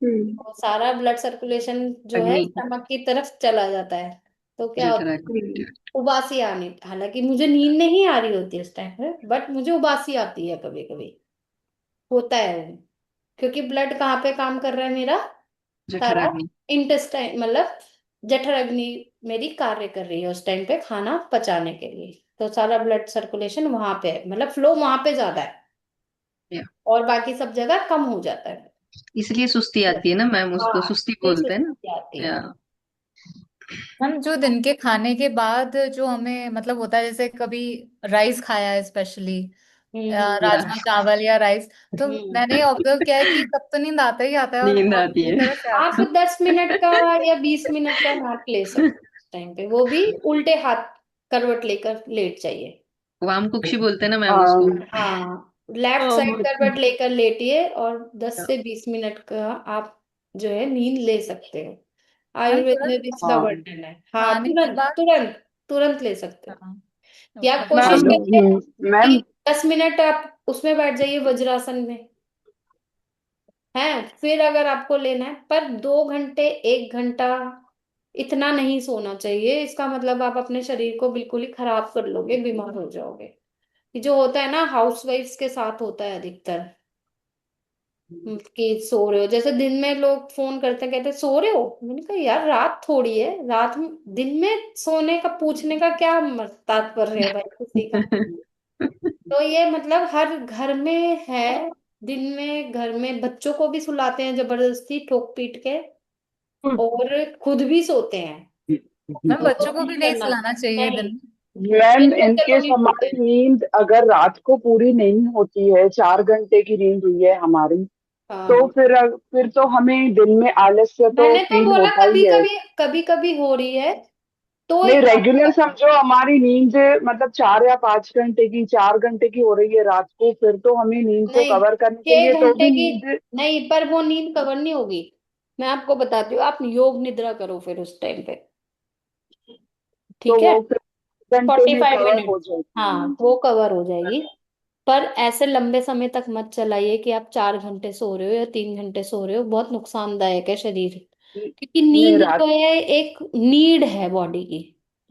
हम्म। और सारा ब्लड सर्कुलेशन जो है अग्नि स्टमक की तरफ चला जाता है। तो क्या होता है, जठराग्नि। हम्म। उबासी आनी, हालांकि मुझे नींद नहीं आ रही होती उस टाइम पे, बट मुझे उबासी आती है कभी कभी, होता है वो। क्योंकि ब्लड कहाँ पे काम कर रहा है मेरा, सारा जठराग्नि। इंटेस्टाइन मतलब जठराग्नि मेरी कार्य कर रही है उस टाइम पे खाना पचाने के लिए, तो सारा ब्लड सर्कुलेशन वहां पे है, मतलब फ्लो वहां पे ज्यादा है या और बाकी सब जगह कम हो जाता है। इसलिए सुस्ती आती है ना मैम, उसको हाँ, सुस्ती ये बोलते हैं ना। सुस्ती आती है। या हम जो दिन के खाने के बाद जो हमें मतलब होता है, जैसे कभी राइस खाया है स्पेशली, हम्म। या राजमा चावल या राइस, तो हम्म। मैंने ऑब्जर्व किया है कि तब तो नींद आता ही आता है और नींद बहुत आती बुरी है। तरह से आप आता है। 10 मिनट का या 20 मिनट का नैप ले सकते हो उस टाइम पे, वो भी उल्टे हाथ करवट लेकर लेट जाइए। वाम कुक्षी बोलते हैं ना मैम उसको। अम, हाँ, लेफ्ट साइड अम, करवट लेकर लेटिए और 10 से 20 मिनट का आप जो है नींद ले सकते हो। हम आयुर्वेद में तुरंत भी इसका हाँ वर्णन है। हाँ, खाने के तुरंत बाद। तुरंत तुरंत ले सकते हो। हाँ। या ओके। कोशिश मैम करिए मैम कि 10 मिनट आप उसमें बैठ जाइए वज्रासन में, है। फिर अगर आपको लेना है, पर 2 घंटे 1 घंटा इतना नहीं सोना चाहिए, इसका मतलब आप अपने शरीर को बिल्कुल ही खराब कर लोगे, बीमार हो जाओगे। ये जो होता है ना, हाउसवाइफ्स के साथ होता है अधिकतर, कि सो रहे हो, जैसे दिन में लोग फोन करते हैं कहते हैं, सो रहे हो, मैंने कहा यार रात थोड़ी है, रात में दिन में सोने का पूछने का क्या तात्पर्य है भाई किसी का। तो ये मतलब हर घर में है, दिन में घर में बच्चों को भी सुलाते हैं जबरदस्ती ठोक पीट के, और खुद भी सोते हैं। मैम तो बच्चों को नहीं भी नहीं करना, सुलाना चाहिए नहीं, दिन में। मैम मेरे बच्चे तो इनकेस नहीं सोते। हमारी नींद अगर रात को पूरी नहीं होती है, 4 घंटे की नींद हुई है हमारी, तो हाँ, फिर तो हमें दिन में आलस्य तो मैंने तो फील बोला होता कभी ही है। कभी, कभी कभी हो रही है तो नहीं, एक काम रेगुलर करो। समझो हमारी नींद मतलब 4 या 5 घंटे की, 4 घंटे की हो रही है रात को, फिर तो हमें नींद को नहीं, कवर करने के लिए छह तो घंटे भी की नींद। नहीं, पर वो नींद कवर नहीं होगी। मैं आपको बताती हूँ, आप योग निद्रा करो फिर उस टाइम पे, तो ठीक है। वो फिर घंटे फोर्टी में फाइव कवर मिनट हो जाएगी हाँ, नींद। वो कवर हो जाएगी। पर ऐसे लंबे समय तक मत चलाइए कि आप 4 घंटे सो रहे हो या 3 घंटे सो रहे हो, बहुत नुकसानदायक है शरीर, क्योंकि नहीं, नींद रात। जो है एक नीड है बॉडी की।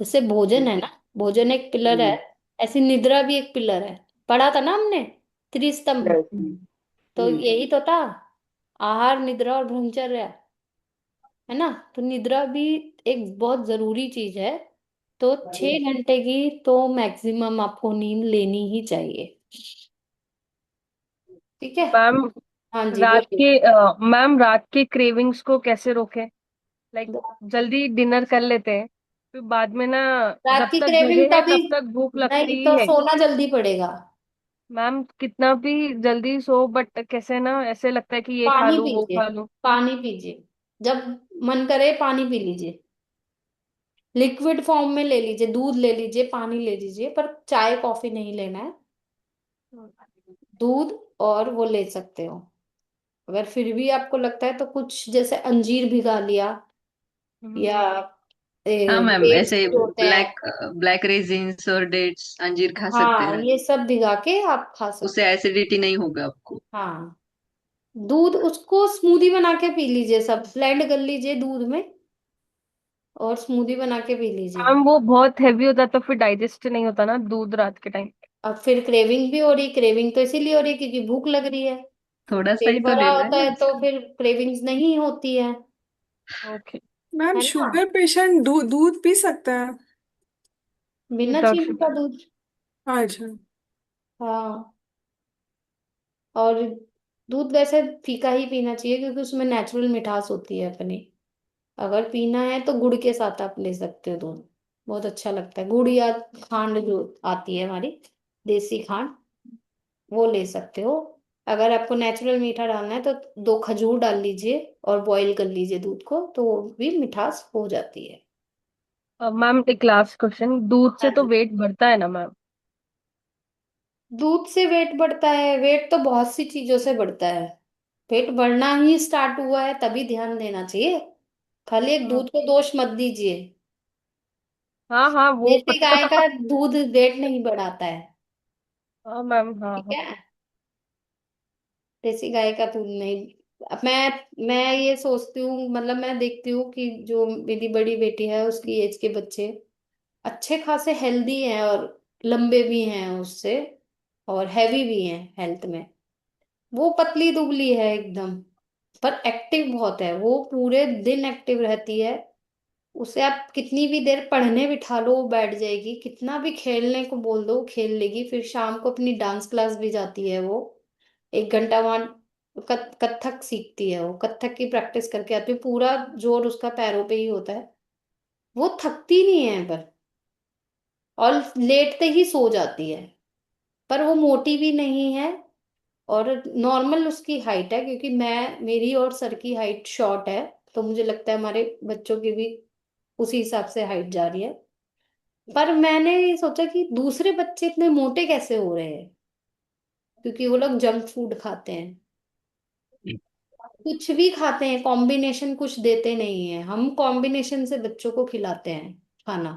जैसे भोजन है ना, भोजन एक पिलर है, ऐसी निद्रा भी एक पिलर है। पढ़ा था ना हमने, त्रिस्तंभ। यस। तो यही तो था, आहार निद्रा और ब्रह्मचर्य, है ना। तो निद्रा भी एक बहुत जरूरी चीज है। तो 6 घंटे की तो मैक्सिमम आपको नींद लेनी ही चाहिए, ठीक है। मैम हाँ जी, रात बोलिए। के मैम रात के क्रेविंग्स को कैसे रोकें? लाइक जल्दी डिनर कर लेते हैं, फिर बाद में ना रात जब की तक क्रेविंग जगे हैं तभी, तब तक भूख नहीं लगती तो है। सोना जल्दी पड़ेगा। मैम कितना भी जल्दी सो, बट कैसे ना ऐसे लगता है कि ये खा पानी लूं वो पीजिए, खा लूं। पानी पीजिए, जब मन करे पानी पी लीजिए, लिक्विड फॉर्म में ले लीजिए, दूध ले लीजिए, पानी ले लीजिए, पर चाय कॉफी नहीं लेना है। दूध और वो ले सकते हो। अगर फिर भी आपको लगता है तो कुछ जैसे अंजीर भिगा लिया, या हम्म। हाँ मैम, डेट्स ऐसे जो होते हैं, ब्लैक ब्लैक रेजिन्स और डेट्स अंजीर खा सकते हाँ हैं। ये सब भिगा के आप खा सकते। उससे एसिडिटी नहीं होगा आपको। हाँ, दूध उसको स्मूदी बना के पी लीजिए, सब ब्लेंड कर लीजिए दूध में और स्मूदी बना के पी लीजिए। मैम वो बहुत हैवी होता है तो फिर डाइजेस्ट नहीं होता ना दूध रात के टाइम। अब फिर क्रेविंग भी हो रही, क्रेविंग तो इसीलिए हो रही क्योंकि भूख लग रही है। थोड़ा सा ही पेट तो भरा लेना है होता ना है तो उसका। फिर क्रेविंग्स नहीं होती ओके। मैम है ना। शुगर पेशेंट दूध पी सकता है? बिना विदाउट चीनी का शुगर। दूध। अच्छा। हाँ, और दूध वैसे फीका ही पीना चाहिए क्योंकि उसमें नेचुरल मिठास होती है अपनी। अगर पीना है तो गुड़ के साथ आप ले सकते हो दूध, बहुत अच्छा लगता है। गुड़ या खांड जो आती है हमारी, देसी खांड, वो ले सकते हो। अगर आपको नेचुरल मीठा डालना है तो 2 खजूर डाल लीजिए और बॉईल कर लीजिए दूध को, तो वो भी मिठास हो जाती है। मैम एक लास्ट क्वेश्चन, दूध से हाँ तो जी। वेट बढ़ता है ना मैम? दूध से वेट बढ़ता है? वेट तो बहुत सी चीजों से बढ़ता है। पेट बढ़ना ही स्टार्ट हुआ है तभी ध्यान देना चाहिए, खाली एक हाँ दूध को दोष मत दीजिए। हाँ हाँ, वो देसी गाय पता। का दूध वेट नहीं बढ़ाता है, हाँ मैम, हाँ ठीक हाँ। है। देसी गाय का दूध नहीं। अब मैं ये सोचती हूँ, मतलब मैं देखती हूँ कि जो मेरी बड़ी बेटी है उसकी एज के बच्चे अच्छे खासे हेल्दी हैं और लंबे भी हैं उससे, और हैवी भी हैं हेल्थ में। वो पतली दुबली है एकदम, पर एक्टिव बहुत है, वो पूरे दिन एक्टिव रहती है। उसे आप कितनी भी देर पढ़ने बिठा लो वो बैठ जाएगी, कितना भी खेलने को बोल दो वो खेल लेगी। फिर शाम को अपनी डांस क्लास भी जाती है वो, 1 घंटा वहां कथक सीखती है। वो कथक की प्रैक्टिस करके आती है, पूरा जोर उसका पैरों पे ही होता है। वो थकती नहीं है पर, और लेटते ही सो जाती है। पर वो मोटी भी नहीं है, और नॉर्मल उसकी हाइट है, क्योंकि मेरी और सर की हाइट शॉर्ट है, तो मुझे लगता है हमारे बच्चों की भी उसी हिसाब से हाइट जा रही है। पर मैंने ये सोचा कि दूसरे बच्चे इतने मोटे कैसे हो रहे हैं, क्योंकि वो लोग जंक फूड खाते हैं, कुछ भी खाते हैं, कॉम्बिनेशन कुछ देते नहीं है। हम कॉम्बिनेशन से बच्चों को खिलाते हैं खाना।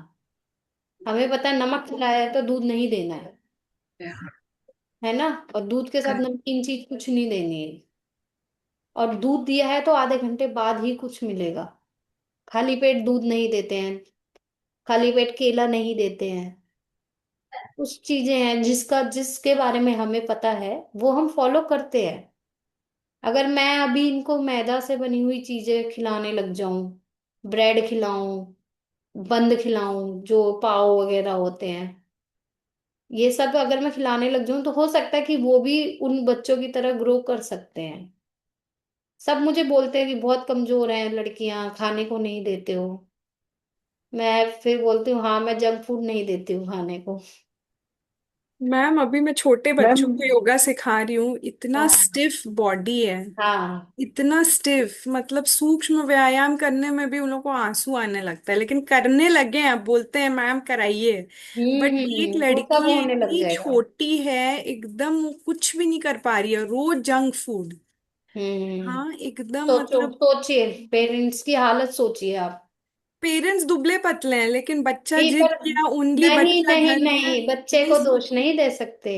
हमें पता है नमक खिलाया है तो दूध नहीं देना है ना, और दूध के साथ नमकीन चीज कुछ नहीं देनी है। और दूध दिया है तो आधे घंटे बाद ही कुछ मिलेगा। खाली पेट दूध नहीं देते हैं, खाली पेट केला नहीं देते हैं। कुछ चीजें हैं जिसके बारे में हमें पता है वो हम फॉलो करते हैं। अगर मैं अभी इनको मैदा से बनी हुई चीजें खिलाने लग जाऊं, ब्रेड खिलाऊं, बंद खिलाऊं जो पाव वगैरह होते हैं, ये सब अगर मैं खिलाने लग जाऊं तो हो सकता है कि वो भी उन बच्चों की तरह ग्रो कर सकते हैं। सब मुझे बोलते हैं कि बहुत कमजोर हैं लड़कियां, खाने को नहीं देते हो। मैं फिर बोलती हूँ हाँ, मैं जंक फूड नहीं देती हूँ खाने को। मैम अभी मैं छोटे बच्चों मैम। को योगा सिखा रही हूँ, इतना हाँ स्टिफ बॉडी है, हाँ। इतना स्टिफ, मतलब सूक्ष्म व्यायाम करने में भी उन लोगों को आंसू आने लगता है, लेकिन करने लगे हैं, अब बोलते हैं मैम कराइए। बट एक वो सब लड़की है होने लग इतनी जाएगा। छोटी है, एकदम वो कुछ भी नहीं कर पा रही है, रोज जंक फूड। हम्म। हाँ एकदम सोचो, मतलब। सोचिए पेरेंट्स की हालत सोचिए आप। पेरेंट्स दुबले पतले हैं, लेकिन बच्चा नहीं जिद पर, किया, ओनली नहीं बच्चा नहीं घर में नहीं, बच्चे को बीस। दोष नहीं दे सकते।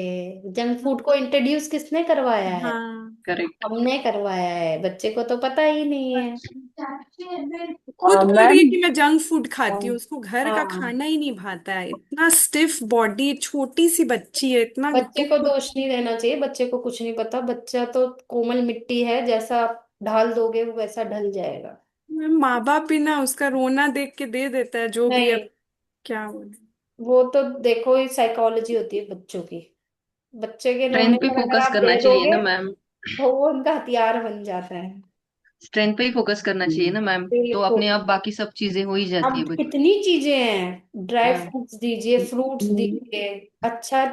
जंक फूड को इंट्रोड्यूस किसने करवाया है? हाँ, करेक्ट। हमने करवाया है, बच्चे को तो पता ही नहीं है। खुद बोल रही है मैम। कि मैं जंक फूड खाती हूँ, हाँ उसको घर का हाँ। खाना ही नहीं भाता है, इतना स्टिफ बॉडी, छोटी सी बच्ची है, इतना बच्चे को दुख। दोष नहीं देना चाहिए, बच्चे को कुछ नहीं पता। बच्चा तो कोमल मिट्टी है, जैसा आप ढाल दोगे वो वैसा ढल जाएगा। माँ बाप ही ना उसका रोना देख के दे देता है जो भी, अब नहीं, क्या बोले। वो तो देखो ये साइकोलॉजी होती है बच्चों की। बच्चे के रोने स्ट्रेंथ पे पर अगर फोकस आप करना दे चाहिए दोगे ना मैम। तो वो उनका हथियार बन जाता है। स्ट्रेंथ पे ही फोकस करना चाहिए ना मैम, तो बिल्कुल। अपने आप बाकी सब चीजें हो ही जाती है अब बच्चों कितनी चीजें हैं, ड्राई हाँ फ्रूट्स दीजिए, फ्रूट्स दीजिए, अच्छा,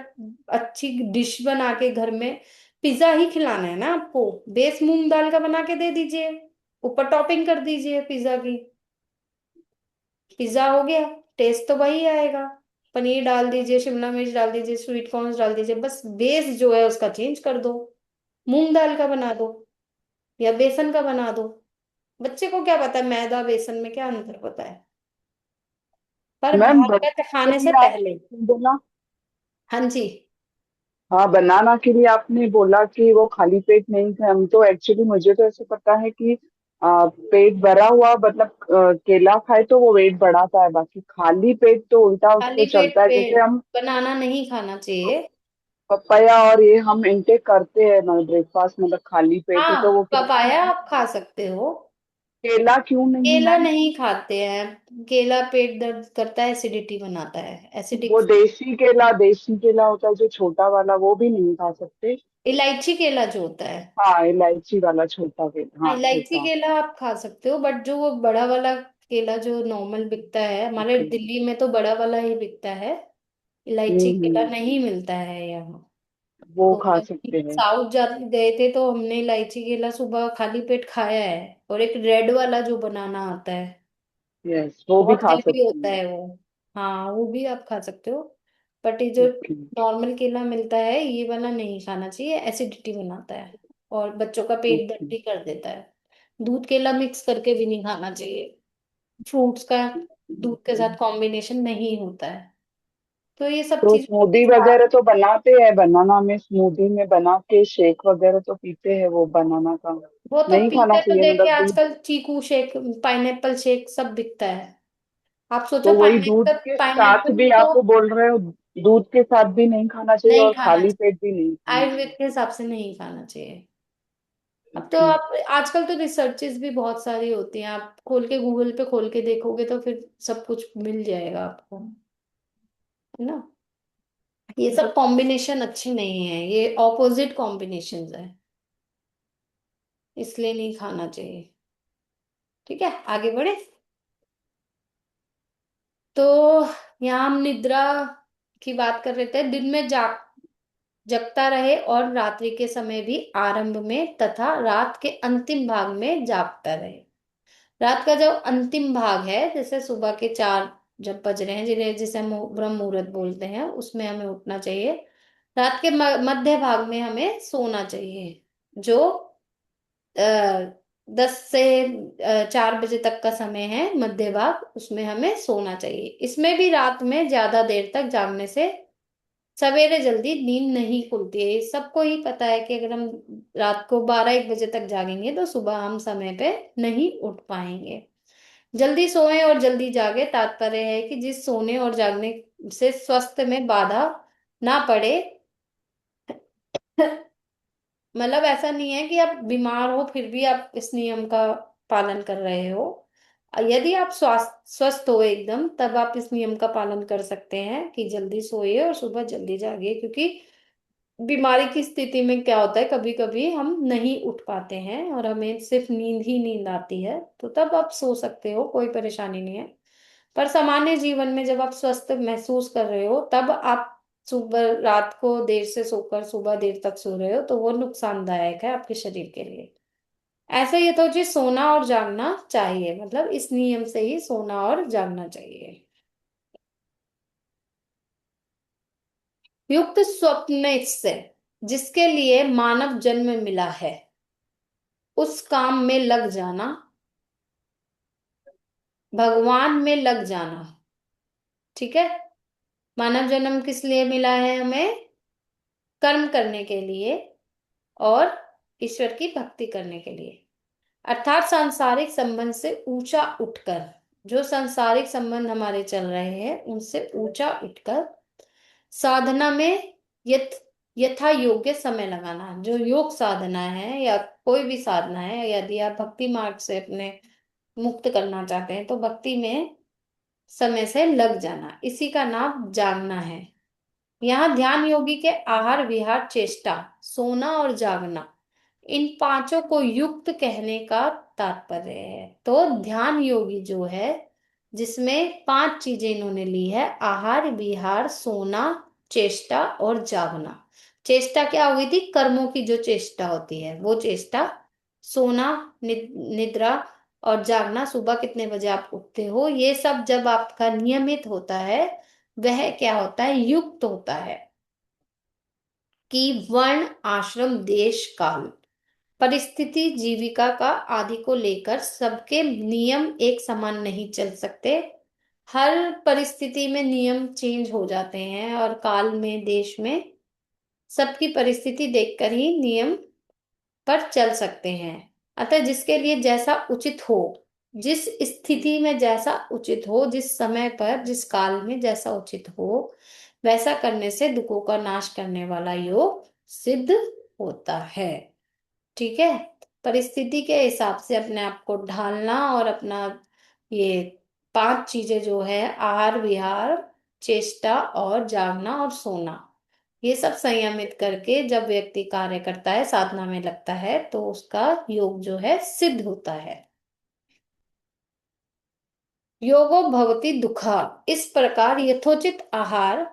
अच्छी डिश बना के घर में। पिज्जा ही खिलाना है ना आपको, बेस मूंग दाल का बना के दे दीजिए, ऊपर टॉपिंग कर दीजिए पिज्जा की, पिज्जा हो गया। टेस्ट तो वही आएगा। पनीर डाल दीजिए, शिमला मिर्च डाल दीजिए, स्वीट कॉर्न डाल दीजिए, बस बेस जो है उसका चेंज कर दो। मूंग दाल का बना दो या बेसन का बना दो। बच्चे को क्या पता है मैदा बेसन में क्या अंतर पता है। पर मैम बाहर बनाने का के खाने से लिए पहले। आपने बोला। हाँ जी। हाँ, बनाना के लिए आपने बोला कि वो खाली पेट नहीं थे। हम तो एक्चुअली मुझे तो ऐसे पता है कि पेट भरा हुआ मतलब केला खाए तो वो वेट बढ़ाता है, बाकी खाली पेट तो उल्टा खाली उसको पेट चलता है। पे जैसे हम बनाना नहीं खाना चाहिए। पपाया और ये हम इंटेक करते हैं ना ब्रेकफास्ट, मतलब खाली पेट ही, तो हाँ, वो केला पपाया आप खा सकते हो। केला क्यों नहीं केला मैम? नहीं खाते हैं, केला पेट दर्द करता है, एसिडिटी बनाता है, एसिडिक। वो देसी केला होता है जो छोटा वाला, वो भी नहीं खा सकते? इलायची केला जो होता है। हाँ, इलायची वाला छोटा केला, हाँ, हाँ इलायची छोटा। केला आप खा सकते हो, बट जो वो बड़ा वाला केला जो नॉर्मल बिकता है हमारे ओके। दिल्ली में, तो बड़ा वाला ही बिकता है। इलायची केला हम्म। नहीं मिलता है यहाँ। वो तो खा जब सकते हैं। साउथ जा गए थे तो हमने इलायची केला सुबह खाली पेट खाया है। और एक रेड वाला जो बनाना आता है, यस, वो भी बहुत खा हेल्दी सकते होता हैं। है वो। हाँ, वो भी आप खा सकते हो। बट ये जो ओके। नॉर्मल केला मिलता है ये वाला नहीं खाना चाहिए, एसिडिटी बनाता है और बच्चों का पेट ओके। दर्द भी कर देता है। दूध केला मिक्स करके भी नहीं खाना चाहिए, फ्रूट्स का दूध के साथ कॉम्बिनेशन नहीं होता है। तो ये सब तो चीजें स्मूदी वगैरह तो बनाते हैं, बनाना में स्मूदी में बना के शेक वगैरह तो पीते हैं वो बनाना का? वो तो नहीं खाना पीते तो चाहिए देखिए मतलब दूध? आजकल चीकू शेक, पाइनएप्पल शेक सब बिकता है। आप सोचो तो वही दूध पाइनएप्पल, के साथ पाइनएप्पल भी तो आप बोल रहे हो, दूध के साथ भी नहीं खाना चाहिए नहीं और खाना खाली चाहिए, पेट भी नहीं खाना आयुर्वेद चाहिए? के हिसाब से नहीं खाना चाहिए। अब तो आप आजकल तो रिसर्चेस भी बहुत सारी होती हैं, आप खोल के गूगल पे खोल के देखोगे तो फिर सब कुछ मिल जाएगा आपको, है ना। ये सब कॉम्बिनेशन अच्छी नहीं है, ये ऑपोजिट कॉम्बिनेशंस है, इसलिए नहीं खाना चाहिए। ठीक है, आगे बढ़े। तो यहाँ हम निद्रा की बात कर रहे थे। दिन में जगता रहे और रात्रि के समय भी आरंभ में तथा रात के अंतिम भाग में जागता रहे। रात का जो अंतिम भाग है, जैसे सुबह के 4 जब बज रहे हैं, जिसे हम ब्रह्म मुहूर्त बोलते हैं, उसमें हमें उठना चाहिए। रात के मध्य भाग में हमें सोना चाहिए, जो 10 से 4 बजे तक का समय है मध्य भाग, उसमें हमें सोना चाहिए। इसमें भी रात में ज्यादा देर तक जागने से सवेरे जल्दी नींद नहीं खुलती है। ये सबको ही पता है कि अगर हम रात को 12-1 बजे तक जागेंगे तो सुबह हम समय पे नहीं उठ पाएंगे। जल्दी सोएं और जल्दी जागे, तात्पर्य है कि जिस सोने और जागने से स्वास्थ्य में बाधा ना पड़े। मतलब ऐसा नहीं है कि आप बीमार हो फिर भी आप इस नियम का पालन कर रहे हो। यदि आप स्वस्थ हो एकदम, तब आप इस नियम का पालन कर सकते हैं कि जल्दी सोइए और सुबह जल्दी जागिए। क्योंकि बीमारी की स्थिति में क्या होता है, कभी कभी हम नहीं उठ पाते हैं और हमें सिर्फ नींद ही नींद आती है, तो तब आप सो सकते हो, कोई परेशानी नहीं है। पर सामान्य जीवन में जब आप स्वस्थ महसूस कर रहे हो, तब आप सुबह रात को देर से सोकर सुबह देर तक सो रहे हो, तो वो नुकसानदायक है आपके शरीर के लिए। ऐसे ये तो जी सोना और जागना चाहिए, मतलब इस नियम से ही सोना और जागना चाहिए। युक्त स्वप्न से जिसके लिए मानव जन्म मिला है, उस काम में लग जाना, भगवान में लग जाना। ठीक है, मानव जन्म किस लिए मिला है हमें? कर्म करने के लिए और ईश्वर की भक्ति करने के लिए। अर्थात सांसारिक संबंध से ऊंचा उठकर, जो सांसारिक संबंध हमारे चल रहे हैं उनसे ऊंचा उठकर साधना में यथ यथा योग्य समय लगाना। जो योग साधना है या कोई भी साधना है, यदि आप भक्ति मार्ग से अपने मुक्त करना चाहते हैं तो भक्ति में समय से लग जाना, इसी का नाम जागना है। यहाँ ध्यान योगी के आहार विहार चेष्टा सोना और जागना, इन पांचों को युक्त कहने का तात्पर्य है। तो ध्यान योगी जो है, जिसमें 5 चीजें इन्होंने ली है, आहार विहार सोना चेष्टा और जागना। चेष्टा क्या हुई थी? कर्मों की जो चेष्टा होती है वो चेष्टा। सोना, निद्रा और जागना, सुबह कितने बजे आप उठते हो, ये सब जब आपका नियमित होता है, वह क्या होता है? युक्त होता है। कि वर्ण आश्रम देश काल परिस्थिति जीविका का आदि को लेकर सबके नियम एक समान नहीं चल सकते। हर परिस्थिति में नियम चेंज हो जाते हैं और काल में देश में सबकी परिस्थिति देखकर ही नियम पर चल सकते हैं। अतः जिसके लिए जैसा उचित हो, जिस स्थिति में जैसा उचित हो, जिस समय पर जिस काल में जैसा उचित हो, वैसा करने से दुखों का नाश करने वाला योग सिद्ध होता है। ठीक है, परिस्थिति के हिसाब से अपने आप को ढालना और अपना ये 5 चीजें जो है, आहार विहार चेष्टा और जागना और सोना, ये सब संयमित करके जब व्यक्ति कार्य करता है, साधना में लगता है, तो उसका योग जो है सिद्ध होता है। योगो भवति दुखा, इस प्रकार यथोचित आहार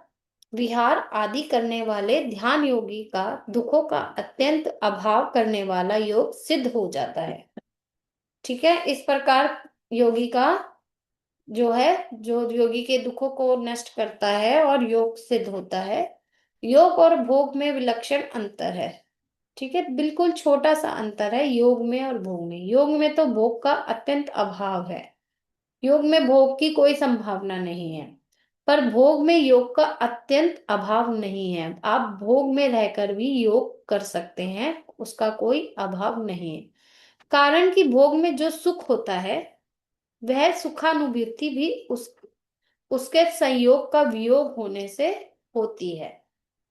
विहार आदि करने वाले ध्यान योगी का दुखों का अत्यंत अभाव करने वाला योग सिद्ध हो जाता है। ठीक है, इस प्रकार योगी का जो है, जो योगी के दुखों को नष्ट करता है और योग सिद्ध होता है। योग और भोग में विलक्षण अंतर है। ठीक है, बिल्कुल छोटा सा अंतर है योग में और भोग में। योग में तो भोग का अत्यंत अभाव है, योग में भोग की कोई संभावना नहीं है। पर भोग में योग का अत्यंत अभाव नहीं है, आप भोग में रहकर भी योग कर सकते हैं, उसका कोई अभाव नहीं है। कारण कि भोग में जो सुख होता है, वह सुखानुभूति भी उसके संयोग का वियोग होने से होती है।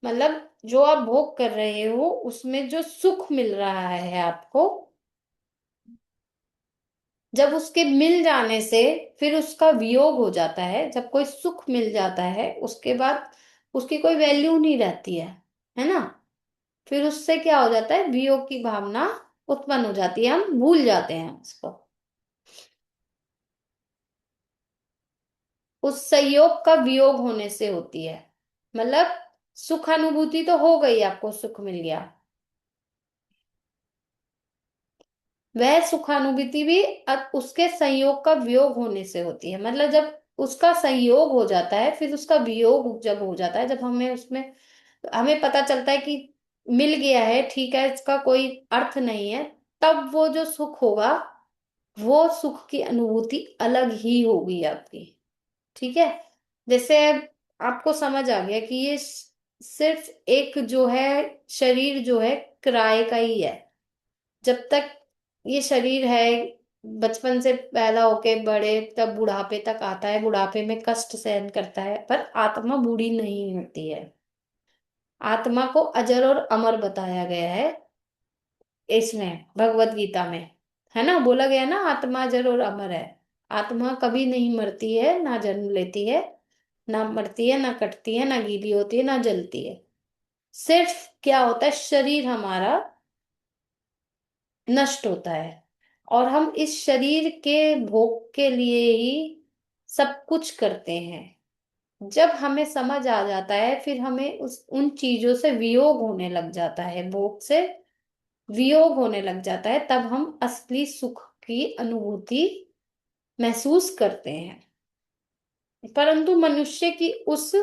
मतलब जो आप भोग कर रहे हो उसमें जो सुख मिल रहा है आपको, जब उसके मिल जाने से फिर उसका वियोग हो जाता है, जब कोई सुख मिल जाता है उसके बाद उसकी कोई वैल्यू नहीं रहती है ना। फिर उससे क्या हो जाता है, वियोग की भावना उत्पन्न हो जाती है, हम भूल जाते हैं उसको। उस संयोग का वियोग होने से होती है। मतलब सुख अनुभूति तो हो गई, आपको सुख मिल गया, वह सुखानुभूति भी अब उसके संयोग का वियोग होने से होती है। मतलब जब उसका संयोग हो जाता है, फिर उसका वियोग जब हो जाता है, जब हमें उसमें हमें पता चलता है कि मिल गया है, ठीक है, इसका कोई अर्थ नहीं है, तब वो जो सुख होगा, वो सुख की अनुभूति अलग ही होगी आपकी। ठीक है। जैसे आपको समझ आ गया कि ये सिर्फ एक जो है शरीर जो है किराए का ही है। जब तक ये शरीर है, बचपन से पैदा होके बड़े तब बुढ़ापे तक आता है, बुढ़ापे में कष्ट सहन करता है, पर आत्मा बूढ़ी नहीं होती है। आत्मा को अजर और अमर बताया गया है इसमें भगवत गीता में, है ना, बोला गया ना, आत्मा अजर और अमर है। आत्मा कभी नहीं मरती है, ना जन्म लेती है, ना मरती है, ना कटती है, ना गीली होती है, ना जलती है। सिर्फ क्या होता है, शरीर हमारा नष्ट होता है, और हम इस शरीर के भोग के लिए ही सब कुछ करते हैं। जब हमें समझ आ जाता है, फिर हमें उस उन चीजों से वियोग होने लग जाता है, भोग से वियोग होने लग जाता है, तब हम असली सुख की अनुभूति महसूस करते हैं। परंतु मनुष्य की उस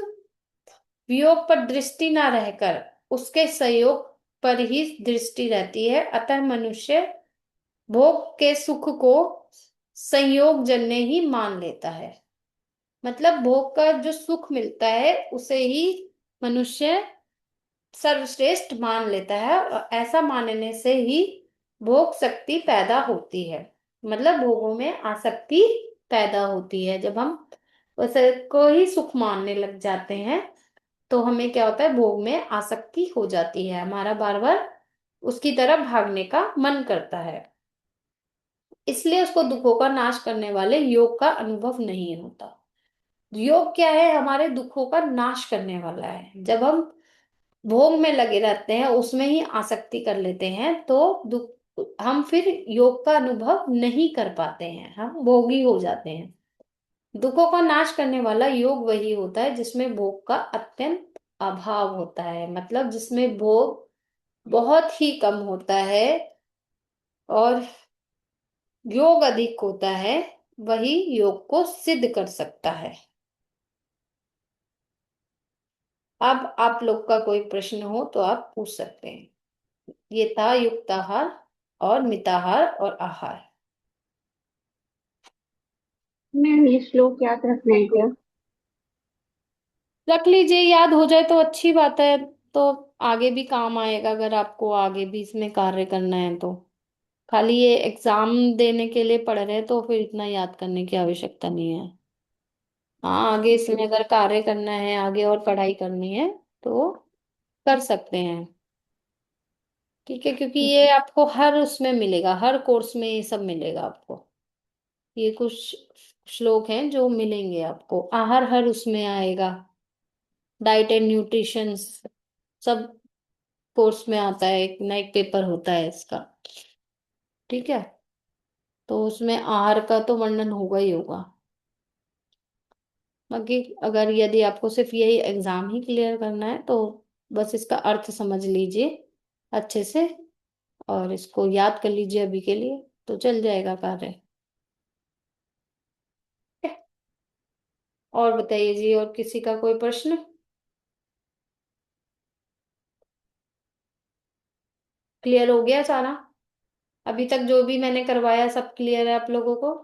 वियोग पर दृष्टि ना रहकर उसके संयोग पर ही दृष्टि रहती है, अतः मनुष्य भोग के सुख को संयोग जन्य ही मान लेता है। मतलब भोग का जो सुख मिलता है उसे ही मनुष्य सर्वश्रेष्ठ मान लेता है, और ऐसा मानने से ही भोग शक्ति पैदा होती है। मतलब भोगों में आसक्ति पैदा होती है। जब हम उसे को ही सुख मानने लग जाते हैं, तो हमें क्या होता है, भोग में आसक्ति हो जाती है, हमारा बार बार उसकी तरफ भागने का मन करता है। इसलिए उसको दुखों का नाश करने वाले योग का अनुभव नहीं होता। योग क्या है, हमारे दुखों का नाश करने वाला है। जब हम भोग में लगे रहते हैं, उसमें ही आसक्ति कर लेते हैं, तो दुख हम फिर योग का अनुभव नहीं कर पाते हैं, हम भोगी हो जाते हैं। दुखों का नाश करने वाला योग वही होता है जिसमें भोग का अत्यंत अभाव होता है, मतलब जिसमें भोग बहुत ही कम होता है और योग अधिक होता है, वही योग को सिद्ध कर सकता है। अब आप लोग का कोई प्रश्न हो तो आप पूछ सकते हैं। ये था युक्ताहार और मिताहार और आहार। मैम ये श्लोक याद रखना है क्या? रख लीजिए, याद हो जाए तो अच्छी बात है। तो आगे भी काम आएगा, अगर आपको आगे भी इसमें कार्य करना है तो। खाली ये एग्जाम देने के लिए पढ़ रहे हैं तो फिर इतना याद करने की आवश्यकता नहीं है। हाँ, आगे इसमें अगर कार्य करना है, आगे और पढ़ाई करनी है तो कर सकते हैं। ठीक है, क्योंकि ये आपको हर उसमें मिलेगा, हर कोर्स में ये सब मिलेगा आपको। ये कुछ श्लोक हैं जो मिलेंगे आपको, आहार हर उसमें आएगा, डाइट एंड न्यूट्रिशन सब कोर्स में आता है, एक ना एक पेपर होता है इसका। ठीक है, तो उसमें आहार का तो वर्णन होगा ही होगा। बाकी अगर यदि आपको सिर्फ यही एग्जाम ही क्लियर करना है तो बस इसका अर्थ समझ लीजिए अच्छे से, और इसको याद कर लीजिए अभी के लिए, तो चल जाएगा कार्य। और बताइए जी, और किसी का कोई प्रश्न? क्लियर हो गया सारा? अभी तक जो भी मैंने करवाया सब क्लियर है आप लोगों को?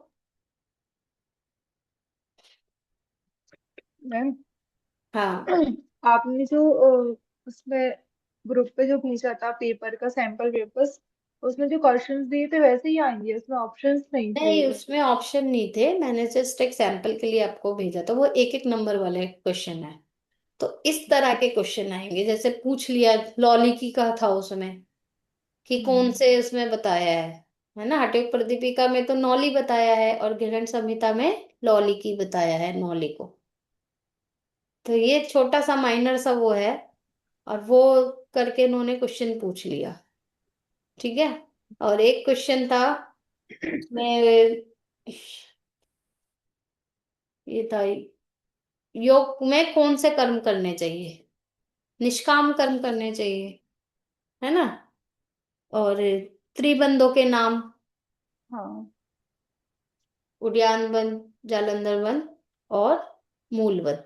मैम हाँ। आपने जो उसमें ग्रुप पे जो भेजा था पेपर का सैंपल पेपर्स, उसमें जो क्वेश्चंस दिए थे वैसे ही आएंगे, उसमें ऑप्शंस नहीं थे नहीं, ये? उसमें ऑप्शन नहीं थे, मैंने जस्ट एक सैंपल के लिए आपको भेजा था, वो एक एक नंबर वाले क्वेश्चन है। तो इस तरह के क्वेश्चन आएंगे, जैसे पूछ लिया लौलिकी का था उसमें कि कौन से उसमें बताया है ना, हठयोग प्रदीपिका में तो नौली बताया है और गृहण संहिता में लौलिकी बताया है, नौली को। तो ये छोटा सा माइनर सा वो है, और वो करके इन्होंने क्वेश्चन पूछ लिया। ठीक है। और एक क्वेश्चन था मैं, ये था योग में कौन से कर्म करने चाहिए, निष्काम कर्म करने चाहिए, है ना, और त्रिबंधों के नाम, हाँ। उद्यान वन, जालंधर वन और मूल वन।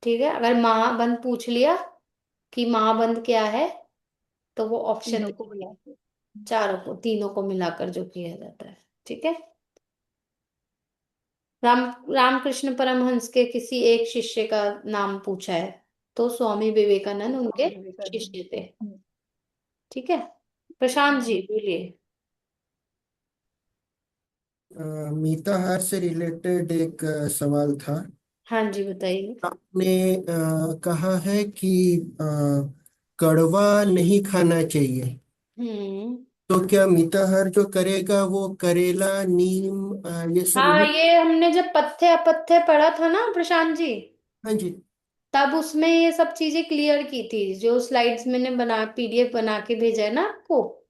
ठीक है। अगर महाबंध पूछ लिया कि महाबंध क्या है, तो वो ऑप्शन तीनों को बुला के। चारों को, तीनों को मिलाकर जो किया जाता है। ठीक है। राम रामकृष्ण परमहंस के किसी एक शिष्य का नाम पूछा है, तो स्वामी विवेकानंद स्वामी उनके विवेकानंद। शिष्य थे। ठीक है। प्रशांत जी बोलिए। मिताहार से रिलेटेड एक सवाल था। हाँ जी बताइए। आपने कहा है कि अ, कड़वा नहीं खाना चाहिए, हम्म। तो क्या मिताहार जो करेगा वो करेला, नीम ये सब हाँ, नहीं? ये हमने जब पथ्य अपथ्य पढ़ा था ना प्रशांत जी, हाँ जी। तब उसमें ये सब चीजें क्लियर की थी, जो स्लाइड्स मैंने बना, पीडीएफ बना के भेजा है ना आपको,